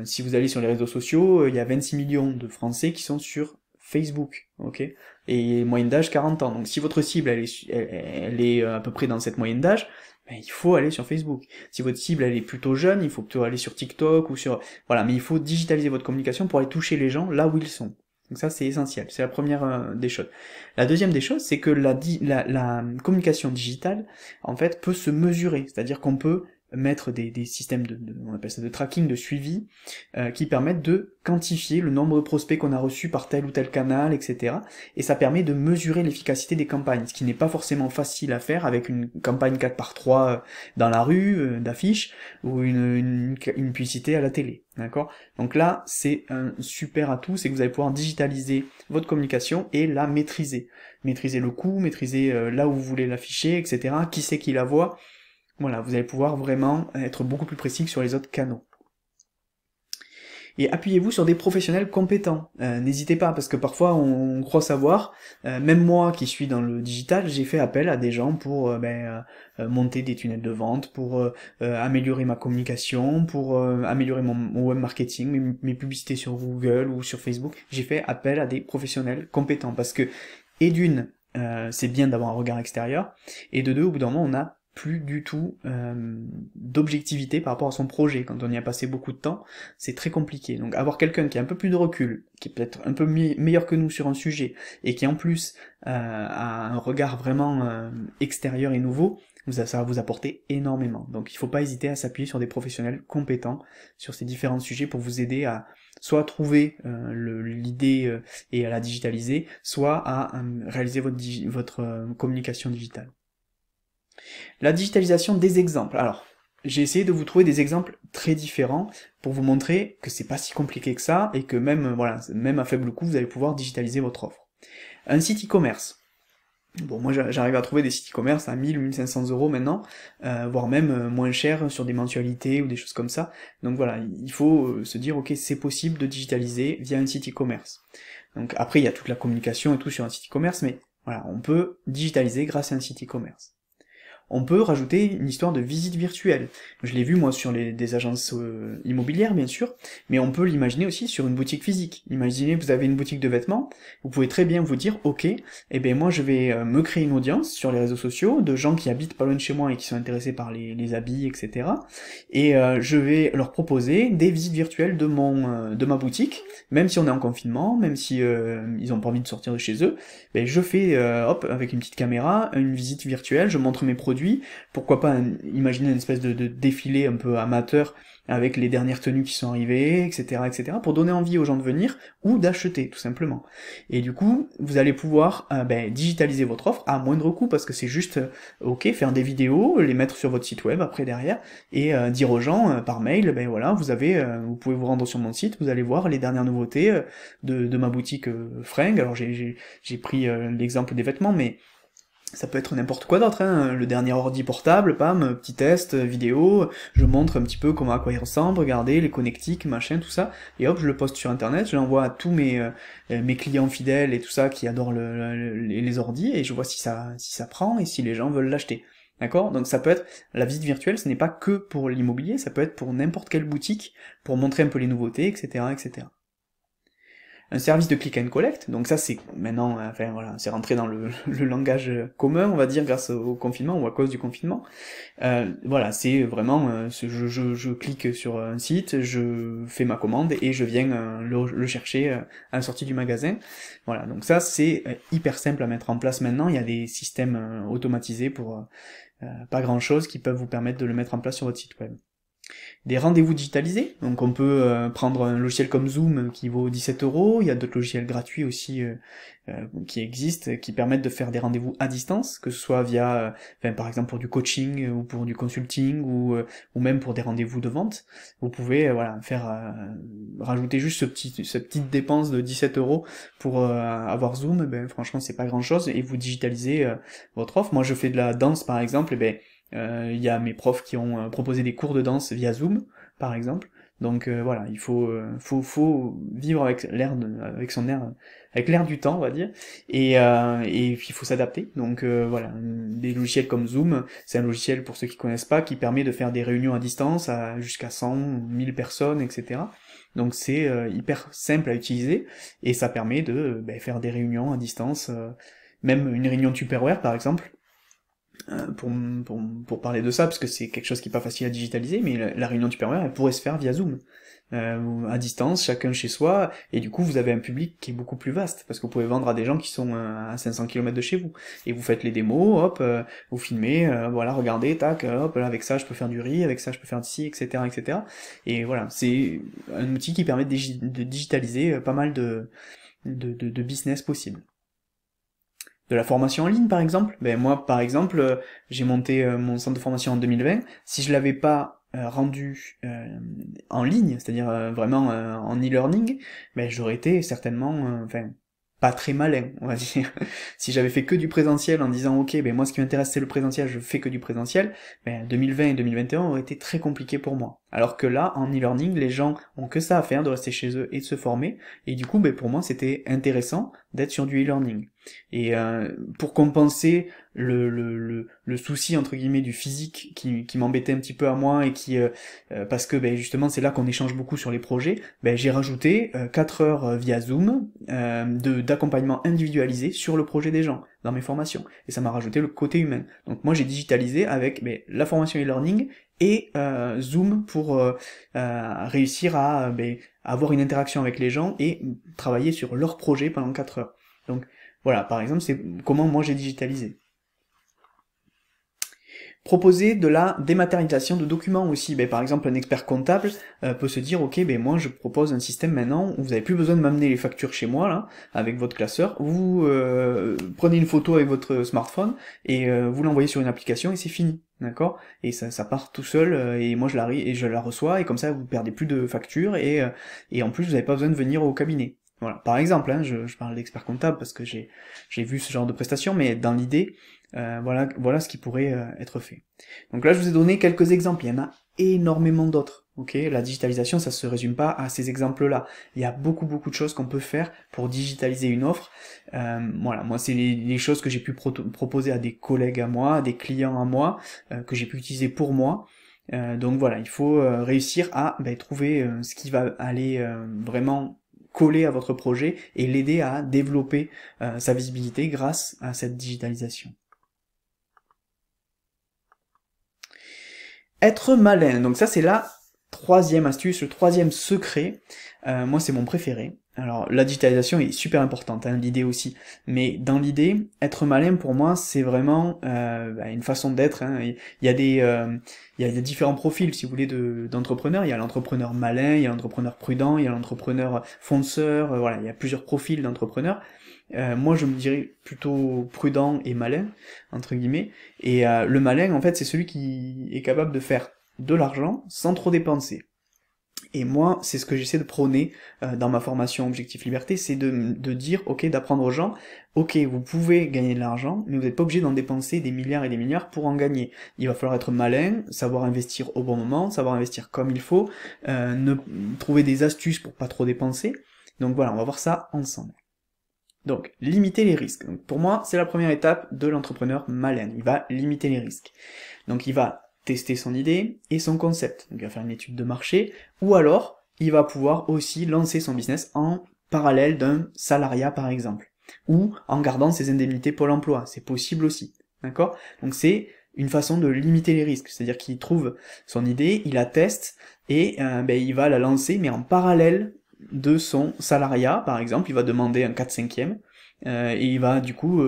Si vous allez sur les réseaux sociaux, il y a 26 millions de Français qui sont sur Facebook, ok, et moyenne d'âge 40 ans. Donc si votre cible elle est à peu près dans cette moyenne d'âge, ben, il faut aller sur Facebook. Si votre cible elle est plutôt jeune, il faut plutôt aller sur TikTok ou sur... Voilà, mais il faut digitaliser votre communication pour aller toucher les gens là où ils sont. Donc ça c'est essentiel, c'est la première des choses. La deuxième des choses, c'est que la communication digitale, en fait, peut se mesurer, c'est-à-dire qu'on peut mettre des systèmes on appelle ça de tracking, de suivi, qui permettent de quantifier le nombre de prospects qu'on a reçus par tel ou tel canal, etc. Et ça permet de mesurer l'efficacité des campagnes, ce qui n'est pas forcément facile à faire avec une campagne 4x3 dans la rue, d'affiches, ou une publicité à la télé, d'accord? Donc là, c'est un super atout, c'est que vous allez pouvoir digitaliser votre communication et la maîtriser. Maîtriser le coût, maîtriser là où vous voulez l'afficher, etc. Qui c'est qui la voit? Voilà, vous allez pouvoir vraiment être beaucoup plus précis que sur les autres canaux. Et appuyez-vous sur des professionnels compétents. N'hésitez pas, parce que parfois on croit savoir, même moi qui suis dans le digital, j'ai fait appel à des gens pour monter des tunnels de vente, pour améliorer ma communication, pour améliorer mon web marketing, mes publicités sur Google ou sur Facebook. J'ai fait appel à des professionnels compétents, parce que, et d'une, c'est bien d'avoir un regard extérieur, et de deux, au bout d'un moment, on a plus du tout d'objectivité par rapport à son projet. Quand on y a passé beaucoup de temps, c'est très compliqué. Donc avoir quelqu'un qui a un peu plus de recul, qui est peut-être un peu meilleur que nous sur un sujet, et qui en plus a un regard vraiment extérieur et nouveau, ça va vous apporter énormément. Donc il ne faut pas hésiter à s'appuyer sur des professionnels compétents sur ces différents sujets pour vous aider à soit trouver l'idée et à la digitaliser, soit à réaliser votre communication digitale. La digitalisation des exemples. Alors, j'ai essayé de vous trouver des exemples très différents pour vous montrer que c'est pas si compliqué que ça et que même, voilà, même à faible coût, vous allez pouvoir digitaliser votre offre. Un site e-commerce. Bon, moi j'arrive à trouver des sites e-commerce à 1000 ou 1500 euros maintenant, voire même moins cher sur des mensualités ou des choses comme ça. Donc voilà, il faut se dire, ok, c'est possible de digitaliser via un site e-commerce. Donc après, il y a toute la communication et tout sur un site e-commerce, mais voilà, on peut digitaliser grâce à un site e-commerce. On peut rajouter une histoire de visite virtuelle. Je l'ai vu moi sur des agences immobilières bien sûr, mais on peut l'imaginer aussi sur une boutique physique. Imaginez vous avez une boutique de vêtements, vous pouvez très bien vous dire ok, eh ben moi je vais me créer une audience sur les réseaux sociaux de gens qui habitent pas loin de chez moi et qui sont intéressés par les habits, etc. Et je vais leur proposer des visites virtuelles de ma boutique, même si on est en confinement, même si ils ont pas envie de sortir de chez eux, ben je fais hop avec une petite caméra une visite virtuelle, je montre mes produits. Pourquoi pas imaginer une espèce de défilé un peu amateur avec les dernières tenues qui sont arrivées, etc., etc., pour donner envie aux gens de venir ou d'acheter, tout simplement. Et du coup, vous allez pouvoir digitaliser votre offre à moindre coût, parce que c'est juste, ok, faire des vidéos, les mettre sur votre site web après derrière, et dire aux gens par mail, ben voilà, vous pouvez vous rendre sur mon site, vous allez voir les dernières nouveautés de ma boutique fringues. Alors j'ai pris l'exemple des vêtements, mais ça peut être n'importe quoi d'autre, hein. Le dernier ordi portable, pam, petit test, vidéo, je montre un petit peu à quoi il ressemble, regardez, les connectiques, machin, tout ça, et hop, je le poste sur internet, je l'envoie à tous mes clients fidèles et tout ça qui adorent les ordis, et je vois si ça prend et si les gens veulent l'acheter. D'accord? Donc ça peut être, la visite virtuelle, ce n'est pas que pour l'immobilier, ça peut être pour n'importe quelle boutique, pour montrer un peu les nouveautés, etc., etc. Un service de click and collect, donc ça c'est maintenant, enfin voilà, c'est rentré dans le langage commun, on va dire, grâce au confinement ou à cause du confinement. Voilà, c'est vraiment, je clique sur un site, je fais ma commande et je viens le chercher à la sortie du magasin. Voilà, donc ça c'est hyper simple à mettre en place maintenant, il y a des systèmes automatisés pour pas grand chose qui peuvent vous permettre de le mettre en place sur votre site web. Des rendez-vous digitalisés, donc on peut prendre un logiciel comme Zoom qui vaut 17 euros, il y a d'autres logiciels gratuits aussi qui existent, qui permettent de faire des rendez-vous à distance, que ce soit via, par exemple pour du coaching ou pour du consulting ou même pour des rendez-vous de vente. Vous pouvez voilà rajouter juste cette petite dépense de 17 euros pour avoir Zoom, franchement c'est pas grand-chose, et vous digitalisez votre offre. Moi je fais de la danse par exemple, il y a mes profs qui ont proposé des cours de danse via Zoom, par exemple. Donc voilà, il faut vivre avec avec l'air du temps, on va dire, et puis il faut s'adapter. Donc voilà, des logiciels comme Zoom, c'est un logiciel pour ceux qui connaissent pas, qui permet de faire des réunions à distance à jusqu'à 100, 1000 personnes, etc. Donc c'est hyper simple à utiliser et ça permet de faire des réunions à distance, même une réunion Tupperware par exemple. pour parler de ça, parce que c'est quelque chose qui est pas facile à digitaliser, mais la réunion du pervers, elle pourrait se faire via Zoom. À distance, chacun chez soi, et du coup vous avez un public qui est beaucoup plus vaste, parce que vous pouvez vendre à des gens qui sont à 500 km de chez vous, et vous faites les démos, hop, vous filmez, voilà, regardez, tac, hop, là, avec ça je peux faire du riz, avec ça je peux faire ci, etc., etc., et voilà, c'est un outil qui permet de digitaliser pas mal de business possibles. De la formation en ligne par exemple, ben moi par exemple j'ai monté mon centre de formation en 2020, si je l'avais pas rendu en ligne, c'est-à-dire vraiment en e-learning, ben j'aurais été certainement enfin pas très malin, on va dire. Si j'avais fait que du présentiel en disant ok ben moi ce qui m'intéresse c'est le présentiel, je fais que du présentiel, ben 2020 et 2021 auraient été très compliqués pour moi. Alors que là en e-learning les gens ont que ça à faire de rester chez eux et de se former, et du coup ben pour moi c'était intéressant d'être sur du e-learning. Et pour compenser le souci entre guillemets du physique qui m'embêtait un petit peu à moi et qui parce que ben, justement c'est là qu'on échange beaucoup sur les projets, ben, j'ai rajouté 4 heures via Zoom d'accompagnement individualisé sur le projet des gens dans mes formations, et ça m'a rajouté le côté humain. Donc moi j'ai digitalisé avec ben, la formation e-learning et Zoom pour réussir à ben, avoir une interaction avec les gens et travailler sur leur projet pendant 4 heures. Donc voilà, par exemple, c'est comment moi j'ai digitalisé. Proposer de la dématérialisation de documents aussi. Ben, par exemple, un expert comptable peut se dire, ok, ben moi je propose un système maintenant où vous n'avez plus besoin de m'amener les factures chez moi, là, avec votre classeur. Vous prenez une photo avec votre smartphone et vous l'envoyez sur une application et c'est fini. D'accord? Et ça part tout seul, et moi je la reçois, et comme ça vous perdez plus de factures, et en plus vous n'avez pas besoin de venir au cabinet. Voilà, par exemple, hein, je parle d'expert comptable parce que j'ai vu ce genre de prestations, mais dans l'idée, voilà ce qui pourrait être fait. Donc là, je vous ai donné quelques exemples, il y en a énormément d'autres. Ok, la digitalisation, ça se résume pas à ces exemples-là. Il y a beaucoup de choses qu'on peut faire pour digitaliser une offre. Voilà, moi c'est les choses que j'ai pu proposer à des collègues à moi, à des clients à moi, que j'ai pu utiliser pour moi. Donc voilà, il faut réussir à trouver ce qui va aller vraiment coller à votre projet et l'aider à développer sa visibilité grâce à cette digitalisation. Être malin, donc ça c'est la troisième astuce, le troisième secret. Moi c'est mon préféré. Alors la digitalisation est super importante, hein, l'idée aussi. Mais dans l'idée, être malin pour moi c'est vraiment une façon d'être. Hein. Il y a des différents profils, si vous voulez, d'entrepreneurs. Il y a l'entrepreneur malin, il y a l'entrepreneur prudent, il y a l'entrepreneur fonceur. Voilà, il y a plusieurs profils d'entrepreneurs. Moi je me dirais plutôt prudent et malin, entre guillemets, et le malin en fait c'est celui qui est capable de faire de l'argent sans trop dépenser. Et moi c'est ce que j'essaie de prôner dans ma formation Objectif Liberté, c'est de dire, ok, d'apprendre aux gens, ok, vous pouvez gagner de l'argent, mais vous n'êtes pas obligé d'en dépenser des milliards et des milliards pour en gagner. Il va falloir être malin, savoir investir au bon moment, savoir investir comme il faut, trouver des astuces pour pas trop dépenser. Donc voilà, on va voir ça ensemble. Donc, limiter les risques. Donc, pour moi, c'est la première étape de l'entrepreneur malin. Il va limiter les risques. Donc, il va tester son idée et son concept. Donc, il va faire une étude de marché, ou alors, il va pouvoir aussi lancer son business en parallèle d'un salariat, par exemple, ou en gardant ses indemnités Pôle emploi. C'est possible aussi. D'accord? Donc, c'est une façon de limiter les risques. C'est-à-dire qu'il trouve son idée, il la teste, et il va la lancer, mais en parallèle de son salariat, par exemple, il va demander un 4/5e, et il va du coup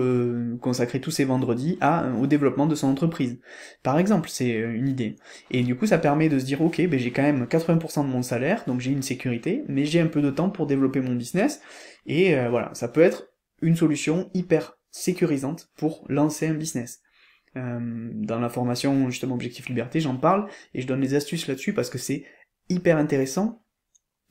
consacrer tous ses vendredis au développement de son entreprise. Par exemple, c'est une idée. Et du coup, ça permet de se dire, ok, j'ai quand même 80% de mon salaire, donc j'ai une sécurité, mais j'ai un peu de temps pour développer mon business, et voilà, ça peut être une solution hyper sécurisante pour lancer un business. Dans la formation justement Objectif Liberté, j'en parle, et je donne les astuces là-dessus parce que c'est hyper intéressant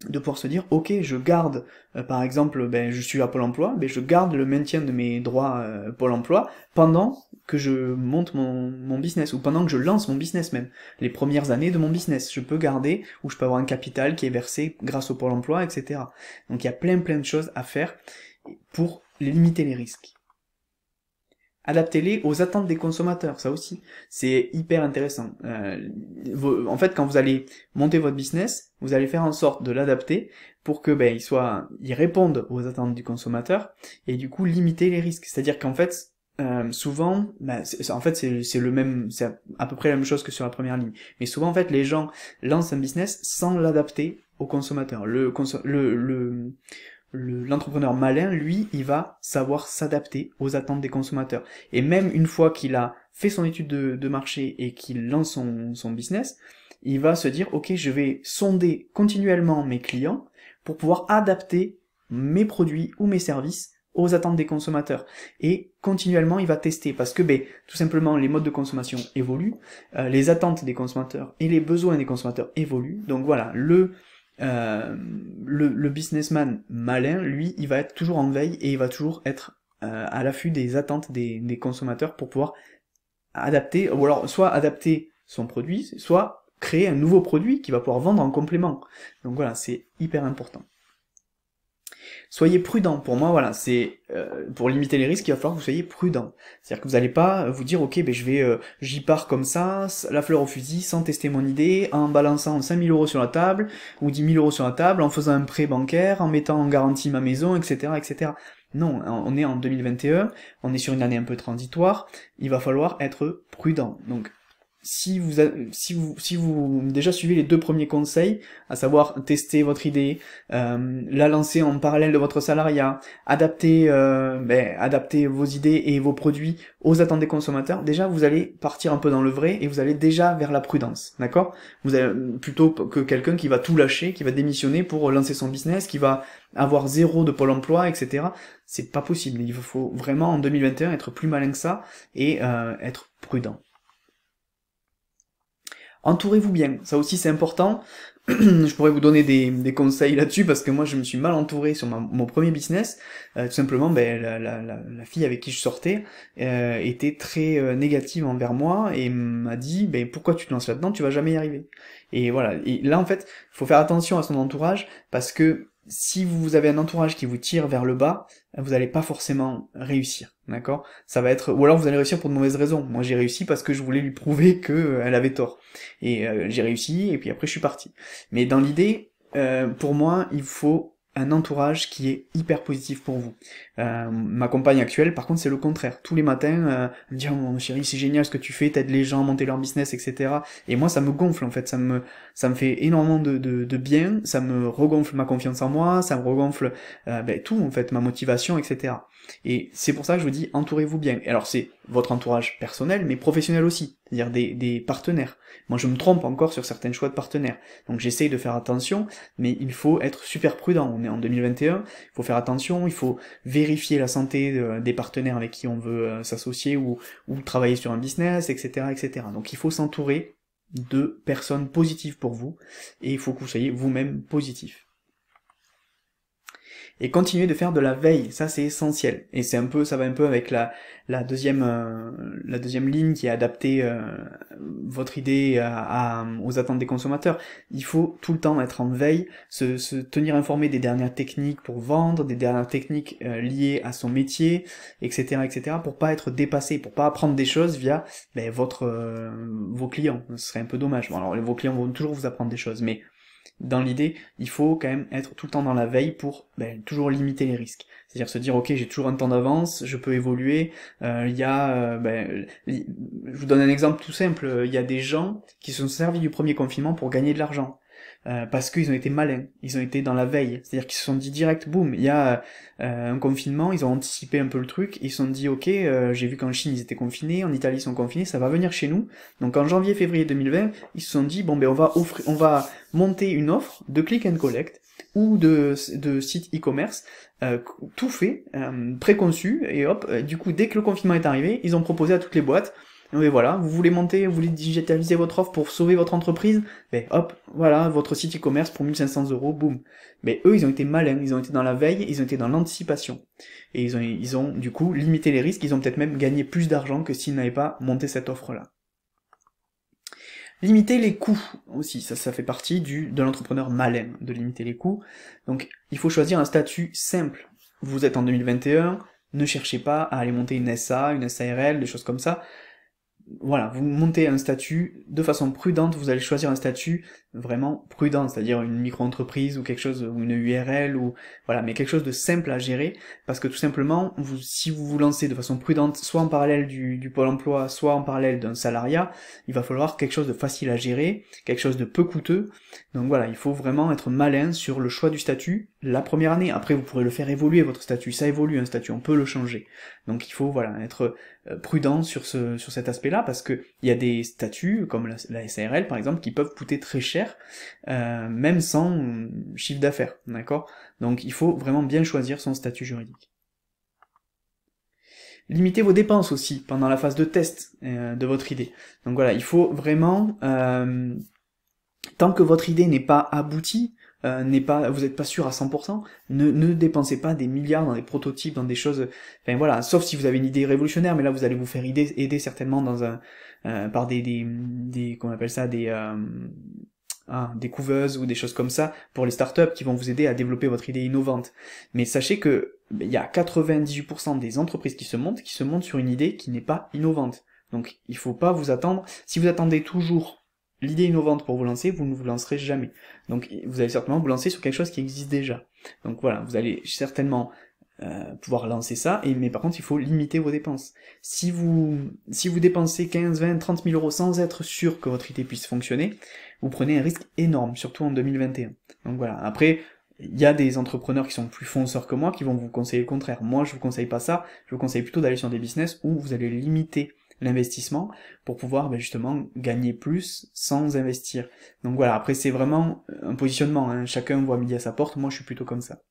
de pouvoir se dire, ok, je garde, par exemple, je suis à Pôle emploi, je garde le maintien de mes droits Pôle emploi pendant que je monte mon business, ou pendant que je lance mon business même. Les premières années de mon business, je peux garder, ou je peux avoir un capital qui est versé grâce au Pôle emploi, etc. Donc il y a plein de choses à faire pour limiter les risques. Adaptez-les aux attentes des consommateurs, ça aussi, c'est hyper intéressant. En fait, quand vous allez monter votre business, vous allez faire en sorte de l'adapter pour que il réponde aux attentes du consommateur et du coup limiter les risques. C'est-à-dire qu'en fait, souvent, en fait c'est le même, c'est à peu près la même chose que sur la première ligne. Mais souvent en fait les gens lancent un business sans l'adapter au consommateur. L'entrepreneur malin, lui, il va savoir s'adapter aux attentes des consommateurs. Et même une fois qu'il a fait son étude de marché et qu'il lance son business, il va se dire, ok, je vais sonder continuellement mes clients pour pouvoir adapter mes produits ou mes services aux attentes des consommateurs. Et continuellement, il va tester parce que, tout simplement, les modes de consommation évoluent, les attentes des consommateurs et les besoins des consommateurs évoluent. Donc voilà, le businessman malin, lui, il va être toujours en veille et il va toujours être à l'affût des attentes des consommateurs pour pouvoir adapter, ou alors soit adapter son produit, soit créer un nouveau produit qu'il va pouvoir vendre en complément. Donc voilà, c'est hyper important. Soyez prudent. Pour moi, voilà, c'est pour limiter les risques, il va falloir que vous soyez prudent. C'est-à-dire que vous n'allez pas vous dire, ok, j'y pars comme ça, la fleur au fusil, sans tester mon idée, en balançant 5000 € sur la table ou 10 000 € sur la table, en faisant un prêt bancaire, en mettant en garantie ma maison, etc., etc. Non, on est en 2021, on est sur une année un peu transitoire. Il va falloir être prudent. Donc si vous déjà suivez les 2 premiers conseils, à savoir tester votre idée, la lancer en parallèle de votre salariat, adapter vos idées et vos produits aux attentes des consommateurs, déjà vous allez partir un peu dans le vrai et vous allez déjà vers la prudence, d'accord? Vous allez, plutôt que quelqu'un qui va tout lâcher, qui va démissionner pour lancer son business, qui va avoir 0 de Pôle emploi, etc. C'est pas possible. Il faut vraiment en 2021 être plus malin que ça et être prudent. Entourez-vous bien, ça aussi c'est important. Je pourrais vous donner des conseils là-dessus parce que moi je me suis mal entouré sur mon premier business. Tout simplement, la fille avec qui je sortais était très négative envers moi et m'a dit pourquoi tu te lances là-dedans, tu vas jamais y arriver. Et voilà. Et là en fait, il faut faire attention à son entourage parce que si vous avez un entourage qui vous tire vers le bas, vous n'allez pas forcément réussir, d'accord? Ça va être, ou alors vous allez réussir pour de mauvaises raisons. Moi j'ai réussi parce que je voulais lui prouver que elle avait tort. Et j'ai réussi, et puis après je suis parti. Mais dans l'idée, pour moi, il faut un entourage qui est hyper positif pour vous. Ma compagne actuelle, par contre, c'est le contraire. Tous les matins, elle me dit « Oh mon chéri, c'est génial ce que tu fais, t'aides les gens à monter leur business, etc. » Et moi, ça me gonfle, en fait. Ça me fait énormément de bien, ça me regonfle ma confiance en moi, ça me regonfle tout, en fait, ma motivation, etc. Et c'est pour ça que je vous dis, entourez-vous bien. Et alors, c'est votre entourage personnel, mais professionnel aussi. C'est-à-dire des partenaires. Moi, je me trompe encore sur certains choix de partenaires. Donc, j'essaye de faire attention, mais il faut être super prudent. On est en 2021, il faut faire attention, il faut vérifier la santé des partenaires avec qui on veut s'associer ou travailler sur un business, etc., etc. Donc, il faut s'entourer de personnes positives pour vous, et il faut que vous soyez vous-même positif. Et continuer de faire de la veille, ça c'est essentiel. Et ça va un peu avec la deuxième ligne qui est adapter votre idée aux attentes des consommateurs. Il faut tout le temps être en veille, se tenir informé des dernières techniques pour vendre, des dernières techniques liées à son métier, etc., etc., pour pas être dépassé, pour pas apprendre des choses via vos clients. Ce serait un peu dommage. Bon, alors vos clients vont toujours vous apprendre des choses, mais dans l'idée, il faut quand même être tout le temps dans la veille pour toujours limiter les risques. C'est-à-dire se dire, ok, j'ai toujours un temps d'avance, je peux évoluer. Je vous donne un exemple tout simple. Il y a des gens qui se sont servis du premier confinement pour gagner de l'argent. Parce qu'ils ont été malins, ils ont été dans la veille, c'est-à-dire qu'ils se sont dit direct, boum, il y a un confinement, ils ont anticipé un peu le truc, ils se sont dit, ok, j'ai vu qu'en Chine ils étaient confinés, en Italie ils sont confinés, ça va venir chez nous, donc en janvier-février 2020, ils se sont dit, on va monter une offre de click and collect, ou de site e-commerce, tout fait, préconçu, et hop, du coup dès que le confinement est arrivé, ils ont proposé à toutes les boîtes, mais voilà, vous voulez digitaliser votre offre pour sauver votre entreprise, hop, voilà, votre site e-commerce pour 1500 €, boum. Mais eux, ils ont été malins, ils ont été dans la veille, ils ont été dans l'anticipation. Et ils ont du coup limité les risques, ils ont peut-être même gagné plus d'argent que s'ils n'avaient pas monté cette offre-là. Limiter les coûts aussi, ça fait partie de l'entrepreneur malin, de limiter les coûts. Donc, il faut choisir un statut simple. Vous êtes en 2021, ne cherchez pas à aller monter une SA, une SARL, des choses comme ça. voilà, vous montez un statut de façon prudente, vous allez choisir un statut vraiment prudent, c'est-à-dire une micro-entreprise ou quelque chose, ou une URL, ou voilà, mais quelque chose de simple à gérer, parce que tout simplement, si vous vous lancez de façon prudente, soit en parallèle du Pôle emploi, soit en parallèle d'un salariat, il va falloir quelque chose de facile à gérer, quelque chose de peu coûteux, donc voilà, il faut vraiment être malin sur le choix du statut la première année. Après, vous pourrez le faire évoluer, votre statut, ça évolue un statut, on peut le changer. Donc il faut, voilà, être prudent sur cet aspect-là, parce que il y a des statuts comme la SARL par exemple qui peuvent coûter très cher, même sans chiffre d'affaires, d'accord. Donc il faut vraiment bien choisir son statut juridique. Limitez vos dépenses aussi pendant la phase de test de votre idée. Donc voilà, il faut vraiment, tant que votre idée n'est pas aboutie, vous n'êtes pas sûr à 100%, ne dépensez pas des milliards dans des prototypes, dans des choses, enfin voilà, sauf si vous avez une idée révolutionnaire, mais là vous allez vous faire aider certainement dans par qu'on appelle ça, des couveuses ou des choses comme ça pour les startups qui vont vous aider à développer votre idée innovante. Mais sachez que il y a 98% des entreprises qui se montent sur une idée qui n'est pas innovante. Donc il faut pas vous attendre, si vous attendez toujours l'idée innovante pour vous lancer, vous ne vous lancerez jamais. Donc vous allez certainement vous lancer sur quelque chose qui existe déjà. Donc voilà, vous allez certainement pouvoir lancer ça, mais par contre il faut limiter vos dépenses. Si vous dépensez 15, 20, 30 000 euros sans être sûr que votre idée puisse fonctionner, vous prenez un risque énorme, surtout en 2021. Donc voilà, après, il y a des entrepreneurs qui sont plus fonceurs que moi qui vont vous conseiller le contraire. Moi je vous conseille pas ça, je vous conseille plutôt d'aller sur des business où vous allez limiter l'investissement pour pouvoir justement gagner plus sans investir. Donc voilà, après c'est vraiment un positionnement, hein. Chacun voit midi à sa porte, moi je suis plutôt comme ça.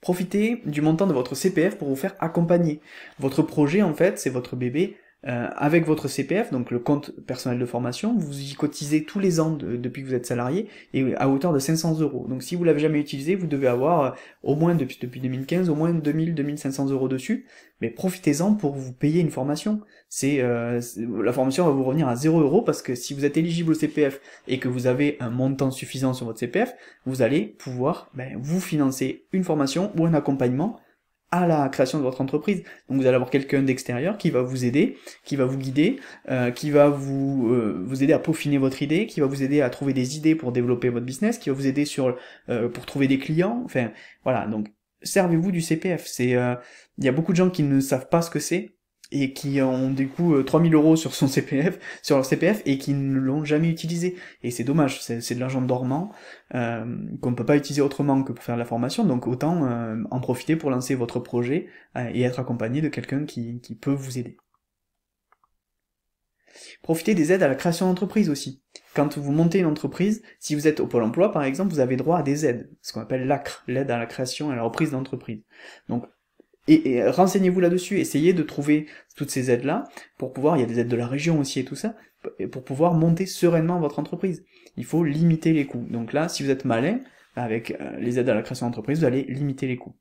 Profitez du montant de votre CPF pour vous faire accompagner. Votre projet, en fait, c'est votre bébé. Avec votre CPF, donc le compte personnel de formation, vous y cotisez tous les ans depuis que vous êtes salarié, et à hauteur de 500 euros. Donc si vous l'avez jamais utilisé, vous devez avoir au moins, depuis 2015, au moins 2000-2500 euros dessus, mais profitez-en pour vous payer une formation. La formation va vous revenir à 0 euros, parce que si vous êtes éligible au CPF et que vous avez un montant suffisant sur votre CPF, vous allez pouvoir vous financer une formation ou un accompagnement à la création de votre entreprise. Donc vous allez avoir quelqu'un d'extérieur qui va vous aider, qui va vous guider, qui va vous aider à peaufiner votre idée, qui va vous aider à trouver des idées pour développer votre business, qui va vous aider pour trouver des clients. Enfin voilà, donc servez-vous du CPF. Il y a beaucoup de gens qui ne savent pas ce que c'est et qui ont du coup 3000 euros sur sur leur CPF, et qui ne l'ont jamais utilisé. Et c'est dommage, c'est de l'argent dormant qu'on ne peut pas utiliser autrement que pour faire de la formation, donc autant en profiter pour lancer votre projet et être accompagné de quelqu'un qui peut vous aider. Profitez des aides à la création d'entreprise aussi. Quand vous montez une entreprise, si vous êtes au Pôle emploi par exemple, vous avez droit à des aides, ce qu'on appelle l'ACRE, l'aide à la création et à la reprise d'entreprise. Donc et renseignez-vous là-dessus, essayez de trouver toutes ces aides-là, pour pouvoir, il y a des aides de la région aussi et tout ça, pour pouvoir monter sereinement votre entreprise. Il faut limiter les coûts. Donc là, si vous êtes malin, avec les aides à la création d'entreprise, vous allez limiter les coûts.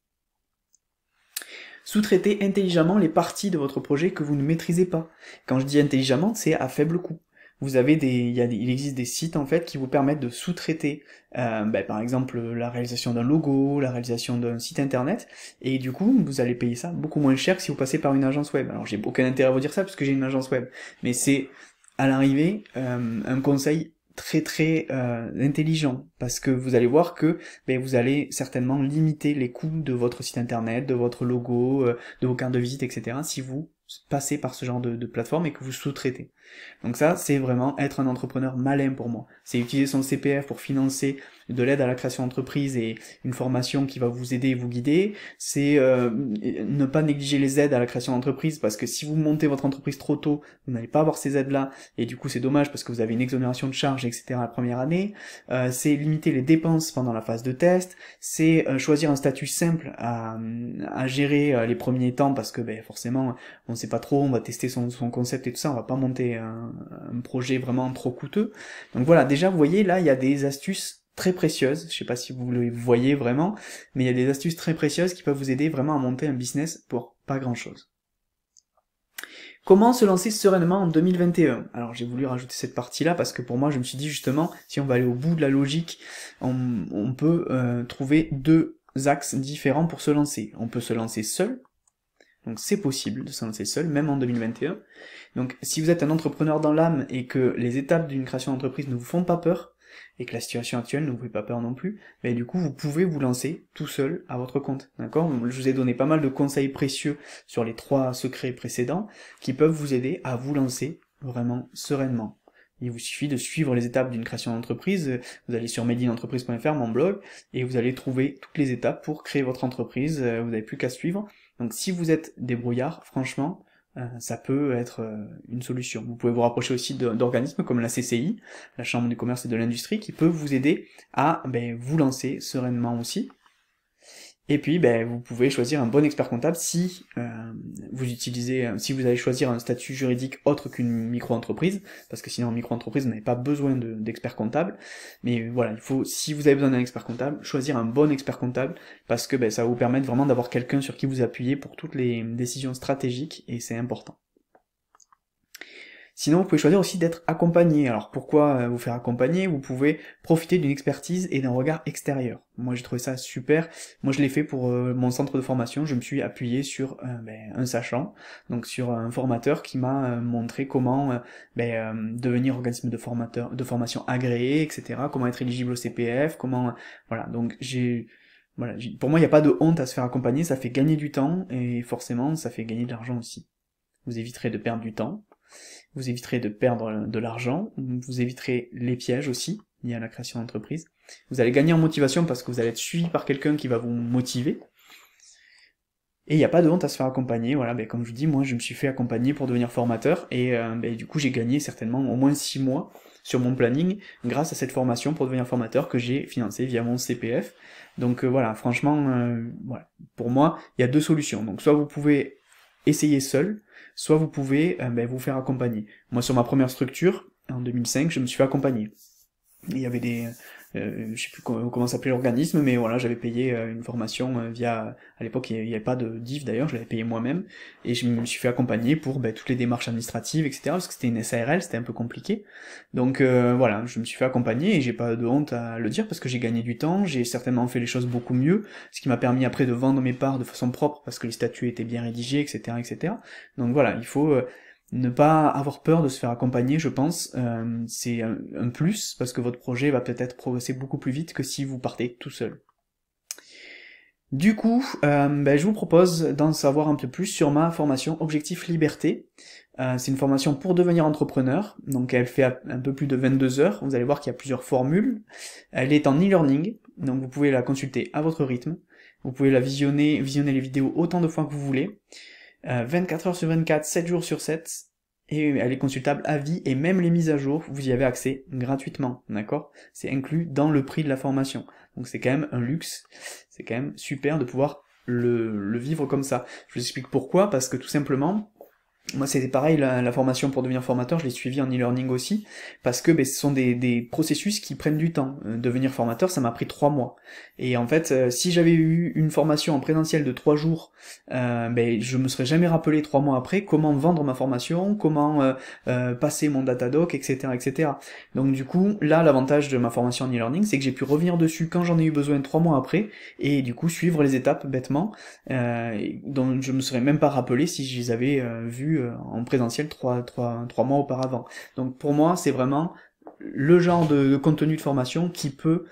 Sous-traitez intelligemment les parties de votre projet que vous ne maîtrisez pas. Quand je dis intelligemment, c'est à faible coût. Vous avez il existe des sites en fait qui vous permettent de sous-traiter, par exemple la réalisation d'un logo, la réalisation d'un site internet, et du coup vous allez payer ça beaucoup moins cher que si vous passez par une agence web. Alors j'ai aucun intérêt à vous dire ça parce que j'ai une agence web, mais c'est à l'arrivée un conseil très très intelligent, parce que vous allez voir que vous allez certainement limiter les coûts de votre site internet, de votre logo, de vos cartes de visite, etc. si vous passez par ce genre de plateforme et que vous sous-traitez. Donc ça, c'est vraiment être un entrepreneur malin pour moi. C'est utiliser son CPF pour financer de l'aide à la création d'entreprise et une formation qui va vous aider et vous guider. C'est ne pas négliger les aides à la création d'entreprise, parce que si vous montez votre entreprise trop tôt, vous n'allez pas avoir ces aides-là, et du coup c'est dommage parce que vous avez une exonération de charges, etc. la première année. C'est limiter les dépenses pendant la phase de test. C'est choisir un statut simple à gérer les premiers temps, parce que forcément on sait pas trop, on va tester son concept et tout ça, on va pas monter un projet vraiment trop coûteux. Donc voilà, déjà vous voyez là il y a des astuces très précieuses, je sais pas si vous le voyez vraiment, mais il y a des astuces très précieuses qui peuvent vous aider vraiment à monter un business pour pas grand chose. Comment se lancer sereinement en 2021 ? Alors j'ai voulu rajouter cette partie-là parce que pour moi je me suis dit justement, si on va aller au bout de la logique, on peut trouver deux axes différents pour se lancer. On peut se lancer seul, Donc c'est possible de se lancer seul, même en 2021. Donc si vous êtes un entrepreneur dans l'âme et que les étapes d'une création d'entreprise ne vous font pas peur, et que la situation actuelle ne vous fait pas peur non plus, mais du coup vous pouvez vous lancer tout seul à votre compte, d'accord? Je vous ai donné pas mal de conseils précieux sur les 3 secrets précédents qui peuvent vous aider à vous lancer vraiment sereinement. Il vous suffit de suivre les étapes d'une création d'entreprise, vous allez sur madeinentreprise.fr, mon blog, et vous allez trouver toutes les étapes pour créer votre entreprise, vous n'avez plus qu'à suivre. Donc si vous êtes débrouillard, franchement, ça peut être une solution. Vous pouvez vous rapprocher aussi d'organismes comme la CCI, la Chambre du commerce et de l'industrie, qui peut vous aider à vous lancer sereinement aussi. Et puis, vous pouvez choisir un bon expert comptable si si vous allez choisir un statut juridique autre qu'une micro-entreprise, parce que sinon en micro-entreprise vous n'avez pas besoin d'expert comptable. Mais voilà, il faut, si vous avez besoin d'un expert comptable, choisir un bon expert comptable, parce que ça va vous permettre vraiment d'avoir quelqu'un sur qui vous appuyer pour toutes les décisions stratégiques, et c'est important. Sinon, vous pouvez choisir aussi d'être accompagné. Alors pourquoi vous faire accompagner? Vous pouvez profiter d'une expertise et d'un regard extérieur. Moi j'ai trouvé ça super. Moi je l'ai fait pour mon centre de formation. Je me suis appuyé sur un sachant, donc sur un formateur qui m'a montré comment devenir organisme de formation agréé, etc. Comment être éligible au CPF, comment voilà. Donc pour moi il n'y a pas de honte à se faire accompagner. Ça fait gagner du temps et forcément ça fait gagner de l'argent aussi. Vous éviterez de perdre du temps. Vous éviterez de perdre de l'argent, vous éviterez les pièges aussi, liés à la création d'entreprise. Vous allez gagner en motivation parce que vous allez être suivi par quelqu'un qui va vous motiver. Et il n'y a pas de honte à se faire accompagner, voilà, comme je vous dis, moi je me suis fait accompagner pour devenir formateur, et du coup j'ai gagné certainement au moins 6 mois sur mon planning, grâce à cette formation pour devenir formateur que j'ai financée via mon CPF. Donc voilà, franchement, voilà. Pour moi, il y a 2 solutions. Donc soit vous pouvez essayer seul, soit vous pouvez vous faire accompagner. Moi sur ma première structure, en 2005, je me suis fait accompagner. Il y avait je sais plus comment s'appelait l'organisme, mais voilà, j'avais payé une formation via, à l'époque il n'y avait pas de DIF d'ailleurs, je l'avais payé moi-même, et je me suis fait accompagner pour toutes les démarches administratives, etc., parce que c'était une SARL, c'était un peu compliqué. Donc voilà, je me suis fait accompagner, et j'ai pas de honte à le dire, parce que j'ai gagné du temps, j'ai certainement fait les choses beaucoup mieux, ce qui m'a permis après de vendre mes parts de façon propre, parce que les statuts étaient bien rédigés, etc., etc. Donc voilà, il faut ne pas avoir peur de se faire accompagner, je pense, c'est un plus, parce que votre projet va peut-être progresser beaucoup plus vite que si vous partez tout seul. Du coup, je vous propose d'en savoir un peu plus sur ma formation Objectif Liberté. C'est une formation pour devenir entrepreneur, donc elle fait un peu plus de 22 heures, vous allez voir qu'il y a plusieurs formules. Elle est en e-learning, donc vous pouvez la consulter à votre rythme, vous pouvez la visionner les vidéos autant de fois que vous voulez, 24 heures sur 24, 7 jours sur 7, et elle est consultable à vie, et même les mises à jour, vous y avez accès gratuitement, d'accord? C'est inclus dans le prix de la formation. Donc c'est quand même un luxe, c'est quand même super de pouvoir le vivre comme ça. Je vous explique pourquoi, parce que tout simplement, moi c'était pareil, la formation pour devenir formateur, je l'ai suivi en e-learning aussi, parce que ce sont des processus qui prennent du temps. Devenir formateur, ça m'a pris 3 mois. Et en fait, si j'avais eu une formation en présentiel de 3 jours, je me serais jamais rappelé 3 mois après comment vendre ma formation, comment passer mon Datadoc, etc., etc. Donc du coup, là, l'avantage de ma formation en e-learning, c'est que j'ai pu revenir dessus quand j'en ai eu besoin 3 mois après, et du coup suivre les étapes bêtement, dont je me serais même pas rappelé si je les avais vues en présentiel 3 mois auparavant. Donc pour moi, c'est vraiment le genre de contenu de formation qui peut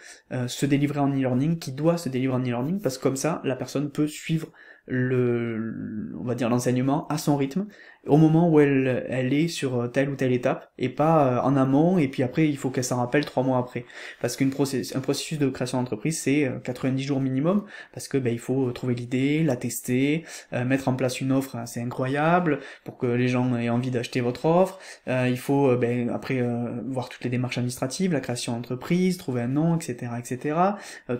se délivrer en e-learning, qui doit se délivrer en e-learning, parce que comme ça, la personne peut suivre on va dire l'enseignement à son rythme, au moment où elle est sur telle ou telle étape, et pas en amont, et puis après il faut qu'elle s'en rappelle 3 mois après. Parce un processus de création d'entreprise, c'est 90 jours minimum, parce que il faut trouver l'idée, la tester, mettre en place une offre assez incroyable, pour que les gens aient envie d'acheter votre offre, il faut après voir toutes les démarches administratives, la création d'entreprise, trouver un nom, etc., etc.,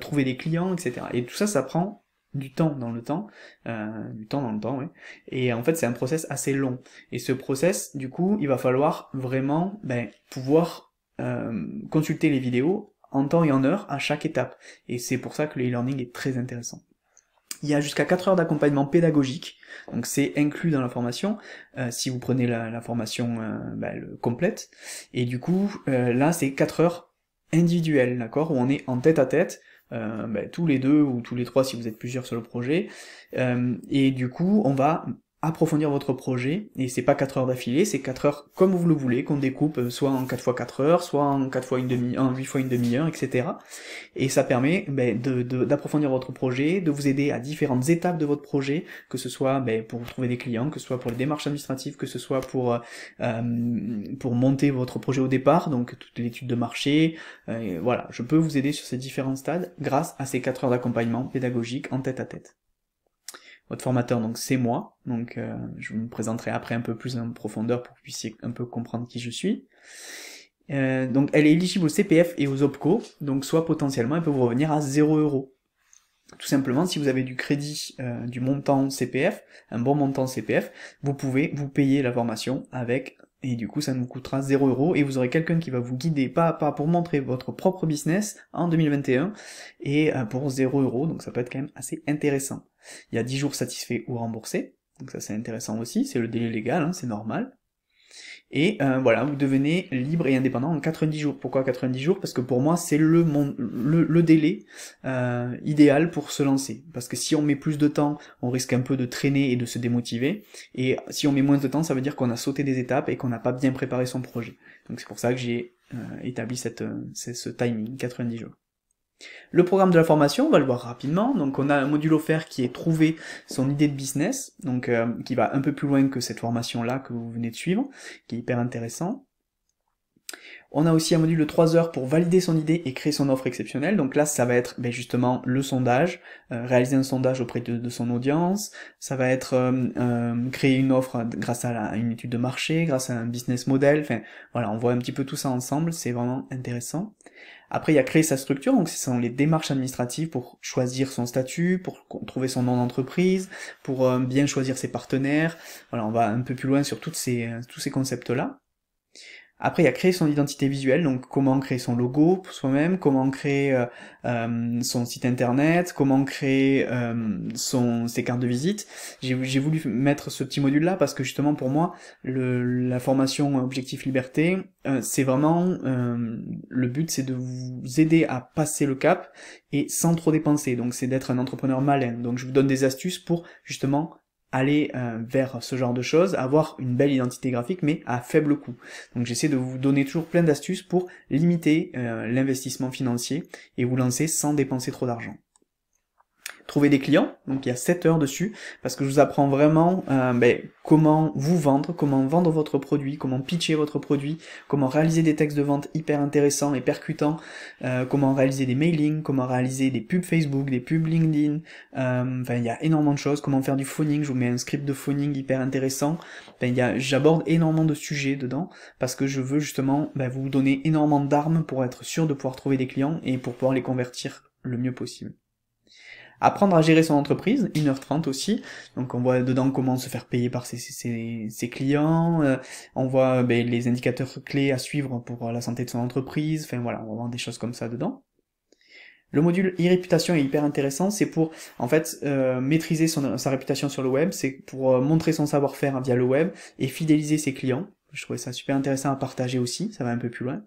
trouver des clients, etc. Et tout ça, ça prend du temps dans le temps, ouais. Et en fait, c'est un process assez long. Et ce process, du coup, il va falloir vraiment pouvoir consulter les vidéos en temps et en heure à chaque étape. Et c'est pour ça que le e-learning est très intéressant. Il y a jusqu'à 4 heures d'accompagnement pédagogique, donc c'est inclus dans la formation, si vous prenez la formation complète. Et du coup, là, c'est 4 heures individuelles, d'accord, où on est en tête à tête. tous les 2 ou tous les 3 si vous êtes plusieurs sur le projet, et du coup on va approfondir votre projet, et c'est pas 4 heures d'affilée, c'est 4 heures comme vous le voulez, qu'on découpe soit en 4 fois 4 heures, soit en 4 fois en 8 fois une demi-heure, etc. Et ça permet d'approfondir votre projet, de vous aider à différentes étapes de votre projet, que ce soit pour trouver des clients, que ce soit pour les démarches administratives, que ce soit pour monter votre projet au départ, donc toute l'étude de marché, voilà, je peux vous aider sur ces différents stades grâce à ces 4 heures d'accompagnement pédagogique en tête à tête. Votre formateur, donc c'est moi, donc je vous me présenterai après un peu plus en profondeur pour que vous puissiez un peu comprendre qui je suis. Donc elle est éligible au CPF et aux OPCO, donc soit potentiellement elle peut vous revenir à 0 €. Tout simplement, si vous avez du crédit du montant CPF, un bon montant CPF, vous pouvez vous payer la formation avec, et du coup ça ne vous coûtera 0 € et vous aurez quelqu'un qui va vous guider pas à pas pour montrer votre propre business en 2021 et pour 0 €, donc ça peut être quand même assez intéressant. Il y a 10 jours satisfaits ou remboursés, donc ça c'est intéressant aussi, c'est le délai légal, hein, c'est normal. Et voilà, vous devenez libre et indépendant en 90 jours. Pourquoi 90 jours? Parce que pour moi, c'est le délai idéal pour se lancer. Parce que si on met plus de temps, on risque un peu de traîner et de se démotiver. Et si on met moins de temps, ça veut dire qu'on a sauté des étapes et qu'on n'a pas bien préparé son projet. Donc c'est pour ça que j'ai établi ce timing, 90 jours. Le programme de la formation, on va le voir rapidement. Donc on a un module offert qui est trouver son idée de business, donc qui va un peu plus loin que cette formation-là que vous venez de suivre, qui est hyper intéressant. On a aussi un module de 3 heures pour valider son idée et créer son offre exceptionnelle. Donc là, ça va être justement le sondage, réaliser un sondage auprès de son audience. Ça va être créer une offre grâce à une étude de marché, grâce à un business model. Enfin, voilà, on voit un petit peu tout ça ensemble. C'est vraiment intéressant. Après, il y a créer sa structure, donc ce sont les démarches administratives pour choisir son statut, pour trouver son nom d'entreprise, pour bien choisir ses partenaires. Voilà, on va un peu plus loin sur tous ces concepts-là. Après, il y a créer son identité visuelle, donc comment créer son logo pour soi-même, comment créer son site internet, comment créer ses cartes de visite. J'ai voulu mettre ce petit module-là parce que justement pour moi, la formation Objectif Liberté, c'est vraiment le but, c'est de vous aider à passer le cap et sans trop dépenser. Donc c'est d'être un entrepreneur malin. Donc je vous donne des astuces pour justement aller vers ce genre de choses, avoir une belle identité graphique mais à faible coût. Donc j'essaie de vous donner toujours plein d'astuces pour limiter l'investissement financier et vous lancer sans dépenser trop d'argent. Trouver des clients, donc il y a 7 heures dessus, parce que je vous apprends vraiment comment vous vendre, comment vendre votre produit, comment pitcher votre produit, comment réaliser des textes de vente hyper intéressants et percutants, comment réaliser des mailings, comment réaliser des pubs Facebook, des pubs LinkedIn, il y a énormément de choses, comment faire du phoning, je vous mets un script de phoning hyper intéressant, j'aborde énormément de sujets dedans, parce que je veux justement vous donner énormément d'armes pour être sûr de pouvoir trouver des clients et pour pouvoir les convertir le mieux possible. Apprendre à gérer son entreprise, 1h30 aussi, donc on voit dedans comment se faire payer par ses clients, on voit les indicateurs clés à suivre pour la santé de son entreprise, enfin voilà, on va voir des choses comme ça dedans. Le module e-réputation est hyper intéressant, c'est pour en fait maîtriser sa réputation sur le web, c'est pour montrer son savoir-faire via le web et fidéliser ses clients. Je trouvais ça super intéressant à partager aussi, ça va un peu plus loin.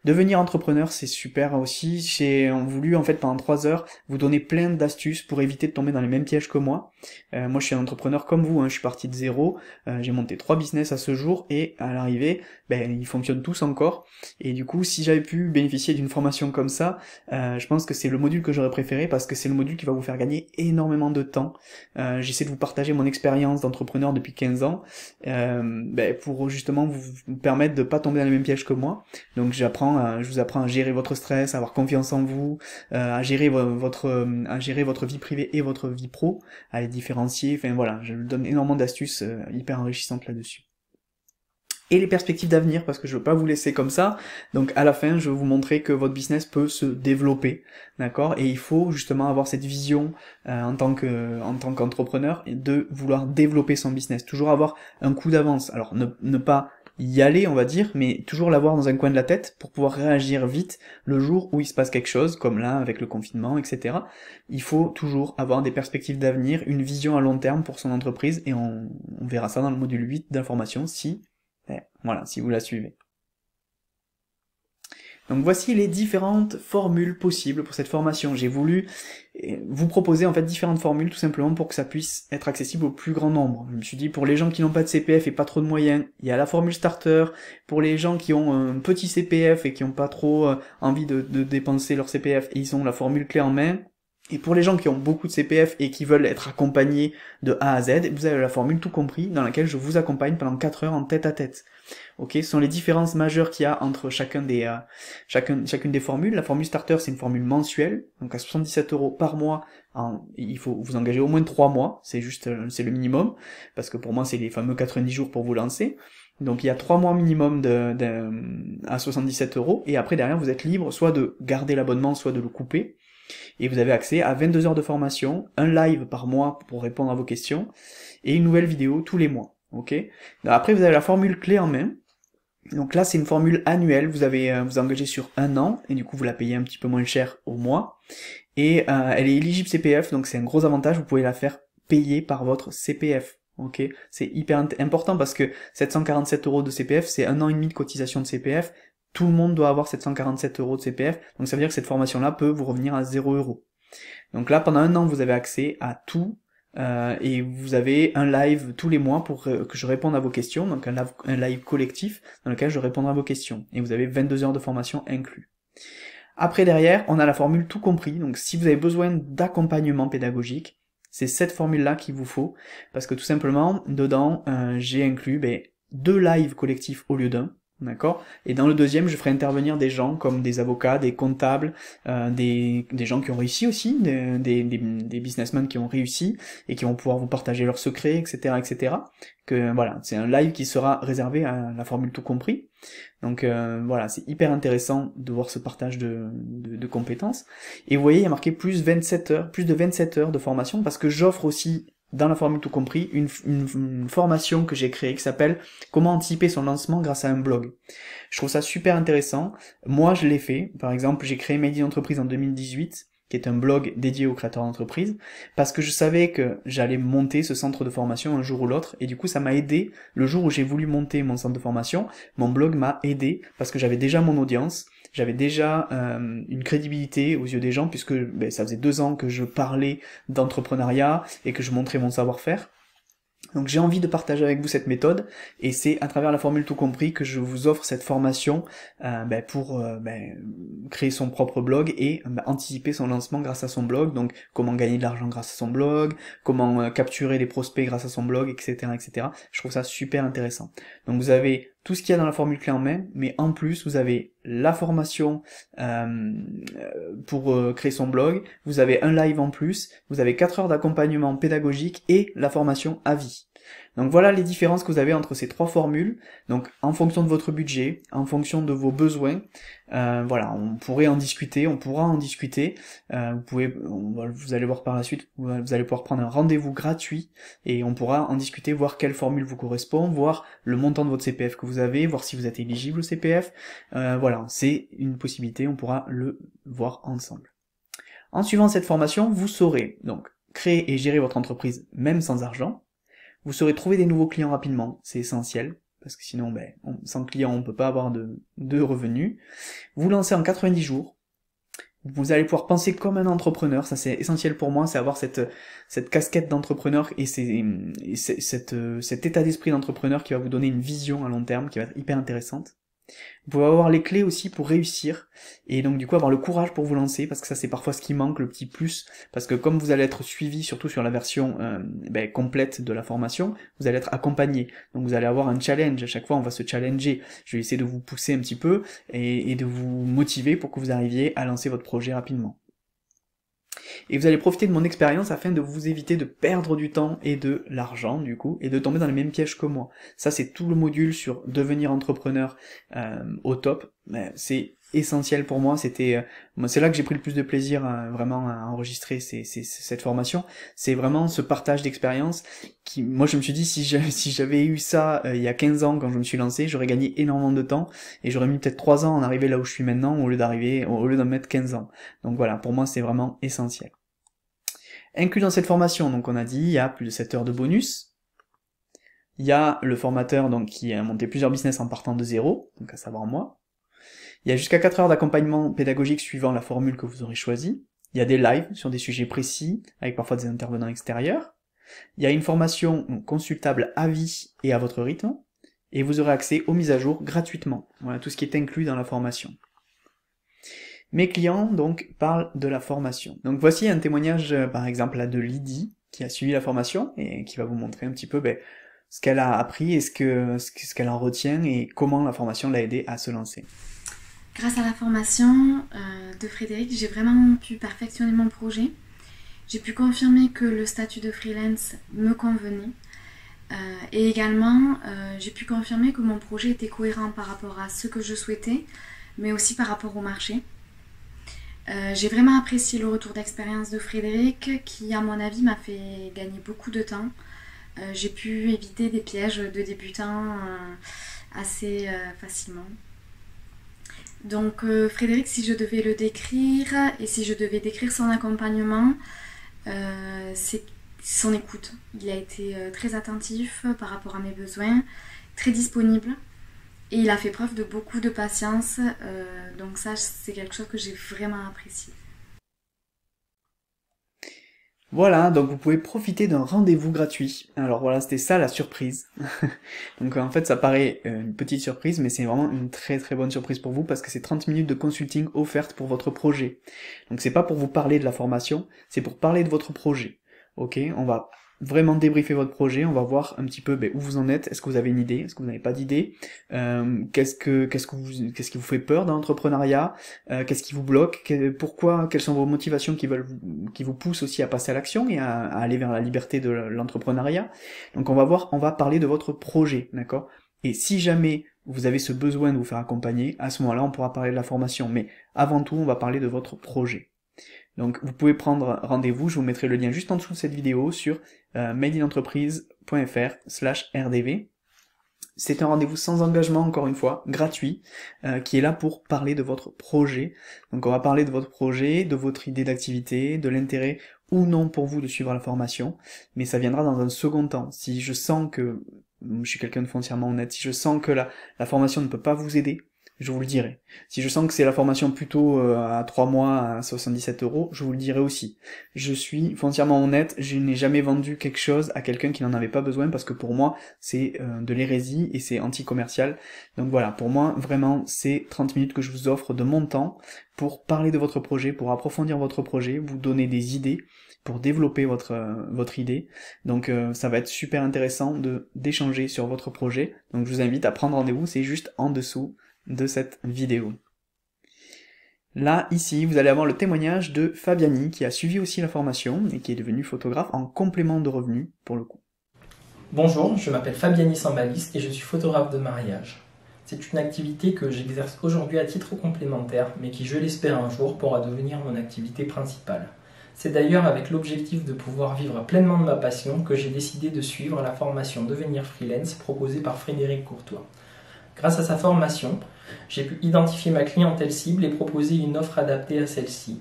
Devenir entrepreneur, c'est super aussi. J'ai voulu, en fait, pendant 3 heures, vous donner plein d'astuces pour éviter de tomber dans les mêmes pièges que moi. Moi, je suis un entrepreneur comme vous, hein, je suis parti de zéro. J'ai monté 3 business à ce jour, et à l'arrivée, ils fonctionnent tous encore. Et du coup, si j'avais pu bénéficier d'une formation comme ça, je pense que c'est le module que j'aurais préféré, parce que c'est le module qui va vous faire gagner énormément de temps. J'essaie de vous partager mon expérience d'entrepreneur depuis 15 ans, pour justement vous permettre de pas tomber dans les mêmes pièges que moi. Donc je vous apprends à gérer votre stress, à avoir confiance en vous, à gérer votre vie privée et votre vie pro, à les différencier. Enfin voilà, je vous donne énormément d'astuces hyper enrichissantes là-dessus. Et les perspectives d'avenir, parce que je veux pas vous laisser comme ça. Donc à la fin, je vais vous montrer que votre business peut se développer, d'accord? Et il faut justement avoir cette vision en tant qu'entrepreneur de vouloir développer son business, toujours avoir un coup d'avance. Alors ne pas y aller, on va dire, mais toujours l'avoir dans un coin de la tête pour pouvoir réagir vite le jour où il se passe quelque chose, comme là avec le confinement, etc. Il faut toujours avoir des perspectives d'avenir, une vision à long terme pour son entreprise, et on verra ça dans le module 8 d'information si vous la suivez. Donc voici les différentes formules possibles pour cette formation. J'ai voulu vous proposer en fait différentes formules tout simplement pour que ça puisse être accessible au plus grand nombre. Je me suis dit pour les gens qui n'ont pas de CPF et pas trop de moyens, il y a la formule starter. Pour les gens qui ont un petit CPF et qui n'ont pas trop envie de dépenser leur CPF, ils ont la formule clé en main. Et pour les gens qui ont beaucoup de CPF et qui veulent être accompagnés de A à Z, vous avez la formule tout compris dans laquelle je vous accompagne pendant 4 heures en tête à tête. Ok, ce sont les différences majeures qu'il y a entre chacune des formules. La formule starter, c'est une formule mensuelle, donc à 77 € par mois. Il faut vous engager au moins 3 mois, c'est le minimum, parce que pour moi c'est les fameux 90 jours pour vous lancer. Donc il y a 3 mois minimum à 77 €, et après derrière vous êtes libre soit de garder l'abonnement, soit de le couper. Et vous avez accès à 22 heures de formation, un live par mois pour répondre à vos questions, et une nouvelle vidéo tous les mois. Ok. Après vous avez la formule clé en main. Donc là c'est une formule annuelle, vous engagez sur 1 an, et du coup vous la payez un petit peu moins cher au mois, et elle est éligible CPF, donc c'est un gros avantage, vous pouvez la faire payer par votre CPF. Ok, c'est hyper important parce que 747 € de CPF, c'est 1 an et demi de cotisation de CPF. Tout le monde doit avoir 747 € de CPF, donc ça veut dire que cette formation-là peut vous revenir à 0 €. Donc là, pendant 1 an, vous avez accès à tout, et vous avez un live tous les mois pour que je réponde à vos questions, donc un live collectif dans lequel je répondrai à vos questions. Et vous avez 22 heures de formation inclus. Après, derrière, on a la formule tout compris, donc si vous avez besoin d'accompagnement pédagogique, c'est cette formule-là qu'il vous faut, parce que tout simplement, dedans, j'ai inclus 2 lives collectifs au lieu d'un. D'accord. Et dans le deuxième, je ferai intervenir des gens comme des avocats, des comptables, des gens qui ont réussi aussi, des businessmen qui ont réussi et qui vont pouvoir vous partager leurs secrets, etc., etc. Que voilà, c'est un live qui sera réservé à la formule tout compris. Donc voilà, c'est hyper intéressant de voir ce partage de compétences. Et vous voyez, il y a marqué plus de 27 heures de formation parce que j'offre aussi dans la formule tout compris, une formation que j'ai créée qui s'appelle « Comment anticiper son lancement grâce à un blog ». Je trouve ça super intéressant. Moi, je l'ai fait. Par exemple, j'ai créé Made in Entreprise en 2018, qui est un blog dédié aux créateurs d'entreprise, parce que je savais que j'allais monter ce centre de formation un jour ou l'autre, et du coup, ça m'a aidé. Le jour où j'ai voulu monter mon centre de formation, mon blog m'a aidé, parce que j'avais déjà mon audience, j'avais déjà une crédibilité aux yeux des gens, puisque ça faisait 2 ans que je parlais d'entrepreneuriat et que je montrais mon savoir-faire. Donc j'ai envie de partager avec vous cette méthode, et c'est à travers la formule tout compris que je vous offre cette formation pour créer son propre blog et anticiper son lancement grâce à son blog. Donc comment gagner de l'argent grâce à son blog, comment capturer des prospects grâce à son blog, etc., etc. Je trouve ça super intéressant. Donc vous avez tout ce qu'il y a dans la formule clé en main, mais en plus vous avez la formation pour créer son blog, vous avez un live en plus, vous avez 4 heures d'accompagnement pédagogique et la formation à vie. Donc voilà les différences que vous avez entre ces 3 formules. Donc en fonction de votre budget, en fonction de vos besoins, voilà, on pourra en discuter. Vous allez voir par la suite, vous allez pouvoir prendre un rendez-vous gratuit et on pourra en discuter, voir quelle formule vous correspond, voir le montant de votre CPF que vous avez, voir si vous êtes éligible au CPF. Voilà, c'est une possibilité, on pourra le voir ensemble. En suivant cette formation, vous saurez donc créer et gérer votre entreprise même sans argent. Vous saurez trouver des nouveaux clients rapidement, c'est essentiel, parce que sinon, sans clients, on peut pas avoir de revenus. Vous lancez en 90 jours. Vous allez pouvoir penser comme un entrepreneur, ça c'est essentiel pour moi, c'est avoir cette casquette d'entrepreneur et cet état d'esprit d'entrepreneur qui va vous donner une vision à long terme, qui va être hyper intéressante. Vous pouvez avoir les clés aussi pour réussir, et donc du coup avoir le courage pour vous lancer, parce que ça c'est parfois ce qui manque, le petit plus, parce que comme vous allez être suivi, surtout sur la version complète de la formation, vous allez être accompagné, donc vous allez avoir un challenge, à chaque fois on va se challenger, je vais essayer de vous pousser un petit peu, et de vous motiver pour que vous arriviez à lancer votre projet rapidement. Et vous allez profiter de mon expérience afin de vous éviter de perdre du temps et de l'argent du coup, et de tomber dans les mêmes pièges que moi. Ça c'est tout le module sur devenir entrepreneur au top. C'est essentiel pour moi, c'est là que j'ai pris le plus de plaisir vraiment à enregistrer cette formation. C'est vraiment ce partage d'expérience qui, moi je me suis dit, si j'avais eu ça il y a 15 ans quand je me suis lancé, j'aurais gagné énormément de temps et j'aurais mis peut-être 3 ans à en arriver là où je suis maintenant au lieu d'en mettre 15 ans. Donc voilà, pour moi c'est vraiment essentiel. Inclus dans cette formation, donc on a dit, il y a plus de 7 heures de bonus. Il y a le formateur donc qui a monté plusieurs business en partant de zéro, donc à savoir moi. Il y a jusqu'à 4 heures d'accompagnement pédagogique suivant la formule que vous aurez choisie. Il y a des lives sur des sujets précis, avec parfois des intervenants extérieurs. Il y a une formation consultable à vie et à votre rythme. Et vous aurez accès aux mises à jour gratuitement. Voilà tout ce qui est inclus dans la formation. Mes clients, donc, parlent de la formation. Donc voici un témoignage, par exemple, là, de Lydie, qui a suivi la formation, et qui va vous montrer un petit peu ce qu'elle a appris, et ce qu'elle en retient, et comment la formation l'a aidé à se lancer. Grâce à la formation de Frédéric, j'ai vraiment pu perfectionner mon projet. J'ai pu confirmer que le statut de freelance me convenait. Et également, j'ai pu confirmer que mon projet était cohérent par rapport à ce que je souhaitais, mais aussi par rapport au marché. J'ai vraiment apprécié le retour d'expérience de Frédéric qui, à mon avis, m'a fait gagner beaucoup de temps. J'ai pu éviter des pièges de débutants assez facilement. Donc Frédéric, si je devais le décrire et si je devais décrire son accompagnement, c'est son écoute. Il a été très attentif par rapport à mes besoins, très disponible. Et il a fait preuve de beaucoup de patience, donc ça c'est quelque chose que j'ai vraiment apprécié. Voilà, donc vous pouvez profiter d'un rendez-vous gratuit. Alors voilà, c'était ça la surprise. Donc en fait ça paraît une petite surprise, mais c'est vraiment une très très bonne surprise pour vous parce que c'est 30 minutes de consulting offertes pour votre projet. Donc c'est pas pour vous parler de la formation, c'est pour parler de votre projet. Ok, on va vraiment débriefer votre projet, on va voir un petit peu où vous en êtes, est-ce que vous avez une idée, est-ce que vous n'avez pas d'idée, qu'est-ce qui vous fait peur dans l'entrepreneuriat, qu'est-ce qui vous bloque, pourquoi, quelles sont vos motivations qui vous poussent aussi à passer à l'action et à aller vers la liberté de l'entrepreneuriat. Donc on va parler de votre projet, d'accord? Et si jamais vous avez ce besoin de vous faire accompagner, à ce moment-là on pourra parler de la formation, mais avant tout on va parler de votre projet. Donc vous pouvez prendre rendez-vous, je vous mettrai le lien juste en dessous de cette vidéo sur madeinentreprise.fr/rdv. C'est un rendez-vous sans engagement, encore une fois, gratuit, qui est là pour parler de votre projet. Donc on va parler de votre projet, de votre idée d'activité, de l'intérêt ou non pour vous de suivre la formation, mais ça viendra dans un second temps. Si je sens que, je suis quelqu'un de foncièrement honnête, si je sens que la formation ne peut pas vous aider, je vous le dirai. Si je sens que c'est la formation plutôt à 3 mois à 77 €, je vous le dirai aussi. Je suis foncièrement honnête, je n'ai jamais vendu quelque chose à quelqu'un qui n'en avait pas besoin parce que pour moi c'est de l'hérésie et c'est anti-commercial. Donc voilà, pour moi vraiment c'est 30 minutes que je vous offre de mon temps pour parler de votre projet, pour approfondir votre projet, vous donner des idées pour développer votre idée. Donc ça va être super intéressant d'échanger sur votre projet. Donc je vous invite à prendre rendez-vous, c'est juste en dessous de cette vidéo. Là, ici, vous allez avoir le témoignage de Fabiani qui a suivi aussi la formation et qui est devenu photographe en complément de revenus pour le coup. Bonjour, je m'appelle Fabiani Sambalis et je suis photographe de mariage. C'est une activité que j'exerce aujourd'hui à titre complémentaire, mais qui, je l'espère un jour, pourra devenir mon activité principale. C'est d'ailleurs avec l'objectif de pouvoir vivre pleinement de ma passion que j'ai décidé de suivre la formation Devenir freelance proposée par Frédéric Courtois. Grâce à sa formation, j'ai pu identifier ma clientèle cible et proposer une offre adaptée à celle-ci.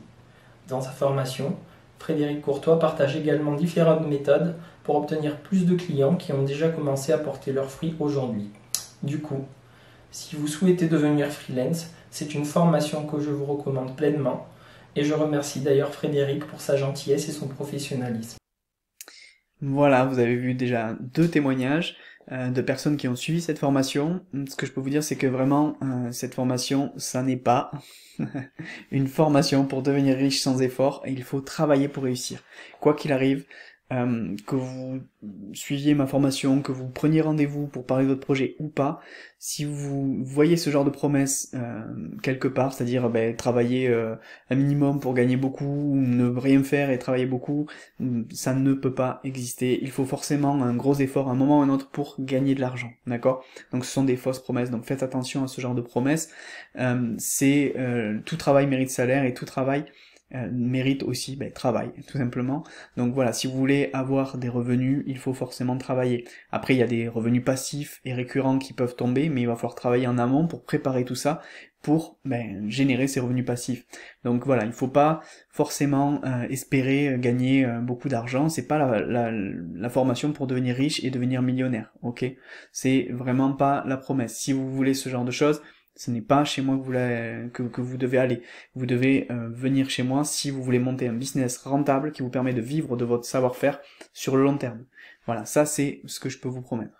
Dans sa formation, Frédéric Courtois partage également différentes méthodes pour obtenir plus de clients qui ont déjà commencé à porter leurs fruits aujourd'hui. Du coup, si vous souhaitez devenir freelance, c'est une formation que je vous recommande pleinement et je remercie d'ailleurs Frédéric pour sa gentillesse et son professionnalisme. Voilà, vous avez vu déjà 2 témoignages de personnes qui ont suivi cette formation. Ce que je peux vous dire, c'est que vraiment, cette formation, ça n'est pas une formation pour devenir riche sans effort. Il faut travailler pour réussir. Quoi qu'il arrive, que vous suiviez ma formation, que vous preniez rendez-vous pour parler de votre projet ou pas, si vous voyez ce genre de promesse quelque part, c'est-à-dire travailler un minimum pour gagner beaucoup, ou ne rien faire et travailler beaucoup, ça ne peut pas exister. Il faut forcément un gros effort à un moment ou à un autre pour gagner de l'argent, d'accord? Donc ce sont des fausses promesses, donc faites attention à ce genre de promesses. Tout travail mérite salaire et tout travail mérite aussi travail, tout simplement. Donc voilà, si vous voulez avoir des revenus, il faut forcément travailler. Après, il y a des revenus passifs et récurrents qui peuvent tomber, mais il va falloir travailler en amont pour préparer tout ça, pour générer ces revenus passifs. Donc voilà, il faut pas forcément espérer gagner beaucoup d'argent, c'est pas la formation pour devenir riche et devenir millionnaire, ok? C'est vraiment pas la promesse. Si vous voulez ce genre de choses, Ce n'est pas chez moi que vous devez aller. Vous devez venir chez moi si vous voulez monter un business rentable qui vous permet de vivre de votre savoir-faire sur le long terme. Voilà, ça c'est ce que je peux vous promettre.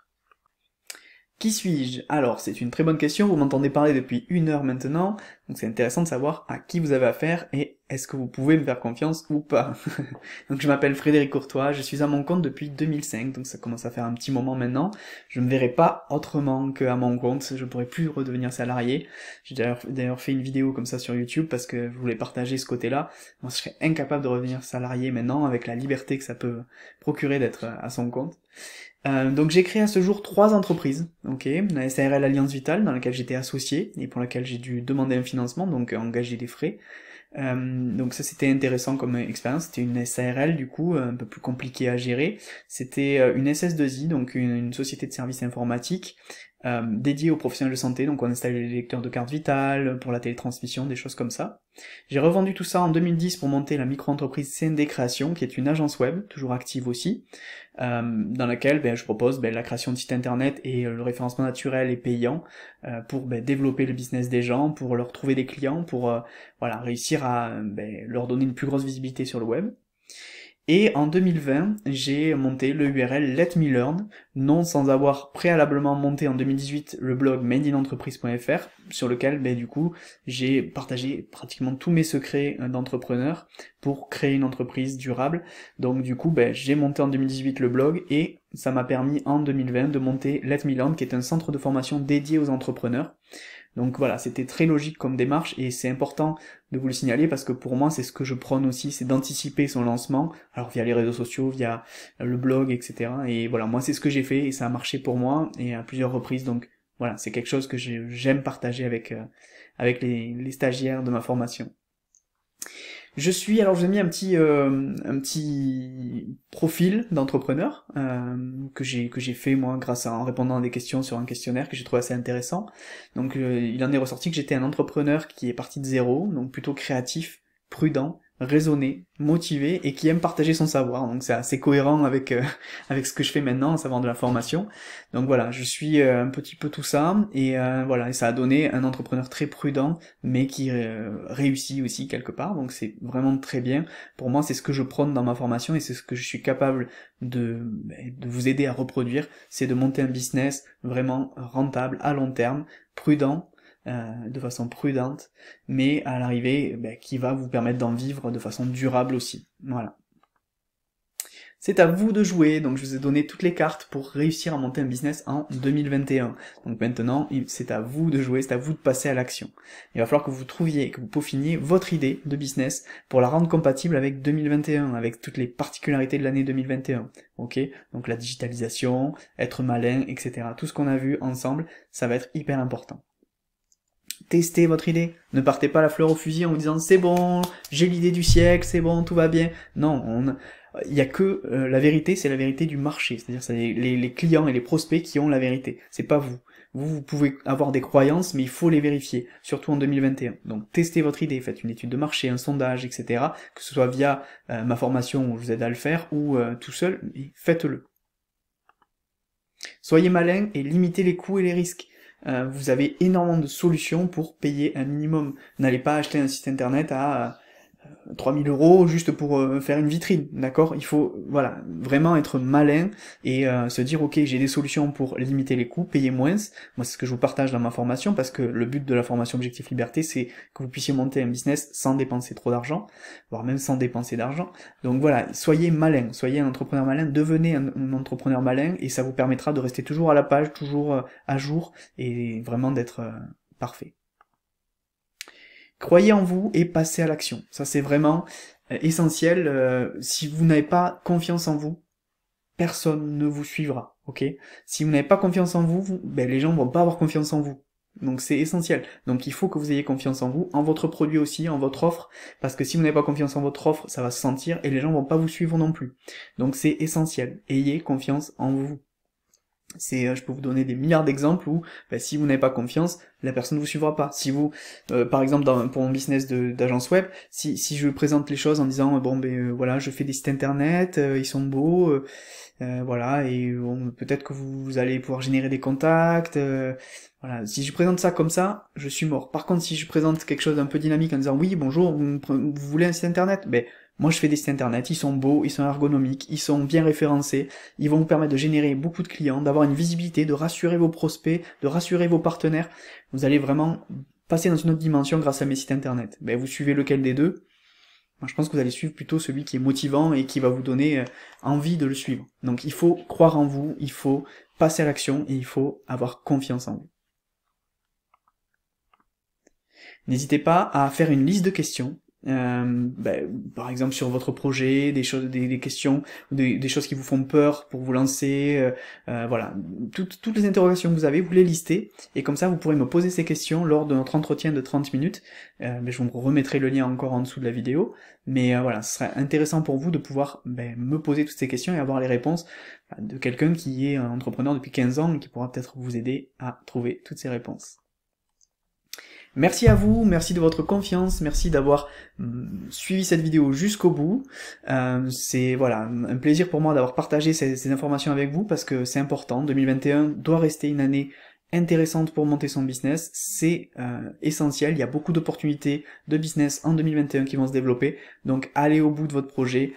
Qui suis-je? Alors, c'est une très bonne question, vous m'entendez parler depuis 1 heure maintenant, donc c'est intéressant de savoir à qui vous avez affaire et est-ce que vous pouvez me faire confiance ou pas. Donc je m'appelle Frédéric Courtois, je suis à mon compte depuis 2005, donc ça commence à faire un petit moment maintenant. Je ne me verrai pas autrement qu'à mon compte, je ne pourrai plus redevenir salarié. J'ai d'ailleurs fait une vidéo comme ça sur YouTube parce que je voulais partager ce côté-là. Moi je serais incapable de redevenir salarié maintenant avec la liberté que ça peut procurer d'être à son compte. Donc j'ai créé à ce jour 3 entreprises, ok, la SARL Alliance Vitale dans laquelle j'étais associé et pour laquelle j'ai dû demander un financement, donc engager des frais. Donc ça c'était intéressant comme expérience, c'était une SARL du coup un peu plus compliquée à gérer, c'était une SS2I, donc une société de services informatiques dédiée aux professionnels de santé, donc on installait les lecteurs de cartes vitales, pour la télétransmission, des choses comme ça. J'ai revendu tout ça en 2010 pour monter la micro-entreprise CND Création, qui est une agence web, toujours active aussi, dans laquelle je propose la création de sites internet et le référencement naturel et payant pour développer le business des gens, pour leur trouver des clients, pour réussir à leur donner une plus grosse visibilité sur le web. Et en 2020, j'ai monté le URL Let Me Learn, non sans avoir préalablement monté en 2018 le blog madeinentreprise.fr, sur lequel du coup j'ai partagé pratiquement tous mes secrets d'entrepreneur pour créer une entreprise durable. Donc du coup j'ai monté en 2018 le blog et ça m'a permis en 2020 de monter Let Me Learn, qui est un centre de formation dédié aux entrepreneurs. Donc voilà, c'était très logique comme démarche et c'est important de vous le signaler parce que pour moi c'est ce que je prône aussi, c'est d'anticiper son lancement, alors via les réseaux sociaux, via le blog, etc. Et voilà, moi c'est ce que j'ai fait et ça a marché pour moi et à plusieurs reprises, donc voilà, c'est quelque chose que j'aime partager avec les stagiaires de ma formation. Je vous ai mis un petit profil d'entrepreneur que j'ai fait moi en répondant à des questions sur un questionnaire que j'ai trouvé assez intéressant. Donc il en est ressorti que j'étais un entrepreneur qui est parti de zéro, donc plutôt créatif, prudent, raisonné, motivé et qui aime partager son savoir. Donc c'est assez cohérent avec ce que je fais maintenant, en savoir de la formation. Donc voilà, je suis un petit peu tout ça et et ça a donné un entrepreneur très prudent mais qui réussit aussi quelque part. Donc c'est vraiment très bien. Pour moi, c'est ce que je prône dans ma formation et c'est ce que je suis capable de vous aider à reproduire, c'est de monter un business vraiment rentable à long terme, prudent, de façon prudente, mais à l'arrivée qui va vous permettre d'en vivre de façon durable aussi. Voilà. C'est à vous de jouer, donc je vous ai donné toutes les cartes pour réussir à monter un business en 2021. Donc maintenant, c'est à vous de jouer, c'est à vous de passer à l'action. Il va falloir que vous peaufiniez votre idée de business pour la rendre compatible avec 2021, avec toutes les particularités de l'année 2021. Ok, donc la digitalisation, être malin, etc. Tout ce qu'on a vu ensemble, ça va être hyper important. Testez votre idée. Ne partez pas la fleur au fusil en vous disant c'est bon, j'ai l'idée du siècle, c'est bon, tout va bien. Non, il y a que la vérité, c'est la vérité du marché. C'est-à-dire c'est les clients et les prospects qui ont la vérité. C'est pas vous. Vous pouvez avoir des croyances, mais il faut les vérifier, surtout en 2021. Donc testez votre idée, faites une étude de marché, un sondage, etc. Que ce soit via ma formation où je vous aide à le faire ou tout seul, faites-le. Soyez malin et limitez les coûts et les risques. Vous avez énormément de solutions pour payer un minimum. N'allez pas acheter un site internet à 3000 € juste pour faire une vitrine, d'accord? Il faut vraiment être malin et se dire ok, j'ai des solutions pour limiter les coûts, payer moins. Moi c'est ce que je vous partage dans ma formation parce que le but de la formation Objectif Liberté c'est que vous puissiez monter un business sans dépenser trop d'argent, voire même sans dépenser d'argent. Donc voilà, soyez malin, soyez un entrepreneur malin, devenez un entrepreneur malin et ça vous permettra de rester toujours à la page, toujours à jour et vraiment d'être parfait. Croyez en vous et passez à l'action. Ça c'est vraiment essentiel. Si vous n'avez pas confiance en vous, personne ne vous suivra. Ok ? Si vous n'avez pas confiance en vous, les gens vont pas avoir confiance en vous. Donc c'est essentiel. Donc il faut que vous ayez confiance en vous, en votre produit aussi, en votre offre, parce que si vous n'avez pas confiance en votre offre, ça va se sentir et les gens vont pas vous suivre non plus. Donc c'est essentiel. Ayez confiance en vous. Je peux vous donner des milliards d'exemples où, si vous n'avez pas confiance, la personne ne vous suivra pas. Si vous, par exemple, pour mon business d'agence web, si je présente les choses en disant, voilà, je fais des sites internet, ils sont beaux, voilà, et peut-être que vous allez pouvoir générer des contacts, voilà. Si je présente ça comme ça, je suis mort. Par contre, si je présente quelque chose d'un peu dynamique en disant, oui, bonjour, vous voulez un site internet? Moi je fais des sites internet, ils sont beaux, ils sont ergonomiques, ils sont bien référencés, ils vont vous permettre de générer beaucoup de clients, d'avoir une visibilité, de rassurer vos prospects, de rassurer vos partenaires. Vous allez vraiment passer dans une autre dimension grâce à mes sites internet. Vous suivez lequel des deux? Moi je pense que vous allez suivre plutôt celui qui est motivant et qui va vous donner envie de le suivre. Donc il faut croire en vous, il faut passer à l'action et il faut avoir confiance en vous. N'hésitez pas à faire une liste de questions. Par exemple sur votre projet, des questions, des choses qui vous font peur pour vous lancer, voilà, toutes les interrogations que vous avez, vous les listez, et comme ça vous pourrez me poser ces questions lors de notre entretien de 30 minutes, je vous remettrai le lien encore en dessous de la vidéo, mais voilà, ce serait intéressant pour vous de pouvoir me poser toutes ces questions et avoir les réponses de quelqu'un qui est un entrepreneur depuis 15 ans et qui pourra peut-être vous aider à trouver toutes ces réponses. Merci à vous, merci de votre confiance, merci d'avoir suivi cette vidéo jusqu'au bout. C'est voilà un plaisir pour moi d'avoir partagé ces informations avec vous parce que c'est important. 2021 doit rester une année intéressante pour monter son business, c'est essentiel. Il y a beaucoup d'opportunités de business en 2021 qui vont se développer, donc allez au bout de votre projet,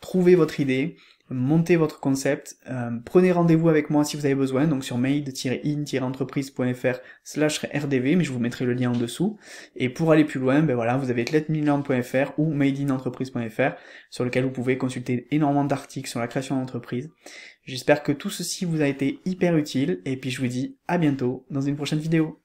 trouvez votre idée, montez votre concept, prenez rendez-vous avec moi si vous avez besoin, donc sur made-in-entreprise.fr/rdv, mais je vous mettrai le lien en dessous. Et pour aller plus loin, voilà, vous avez letmilland.fr ou made-in-entreprise.fr sur lequel vous pouvez consulter énormément d'articles sur la création d'entreprise. J'espère que tout ceci vous a été hyper utile, et puis je vous dis à bientôt dans une prochaine vidéo.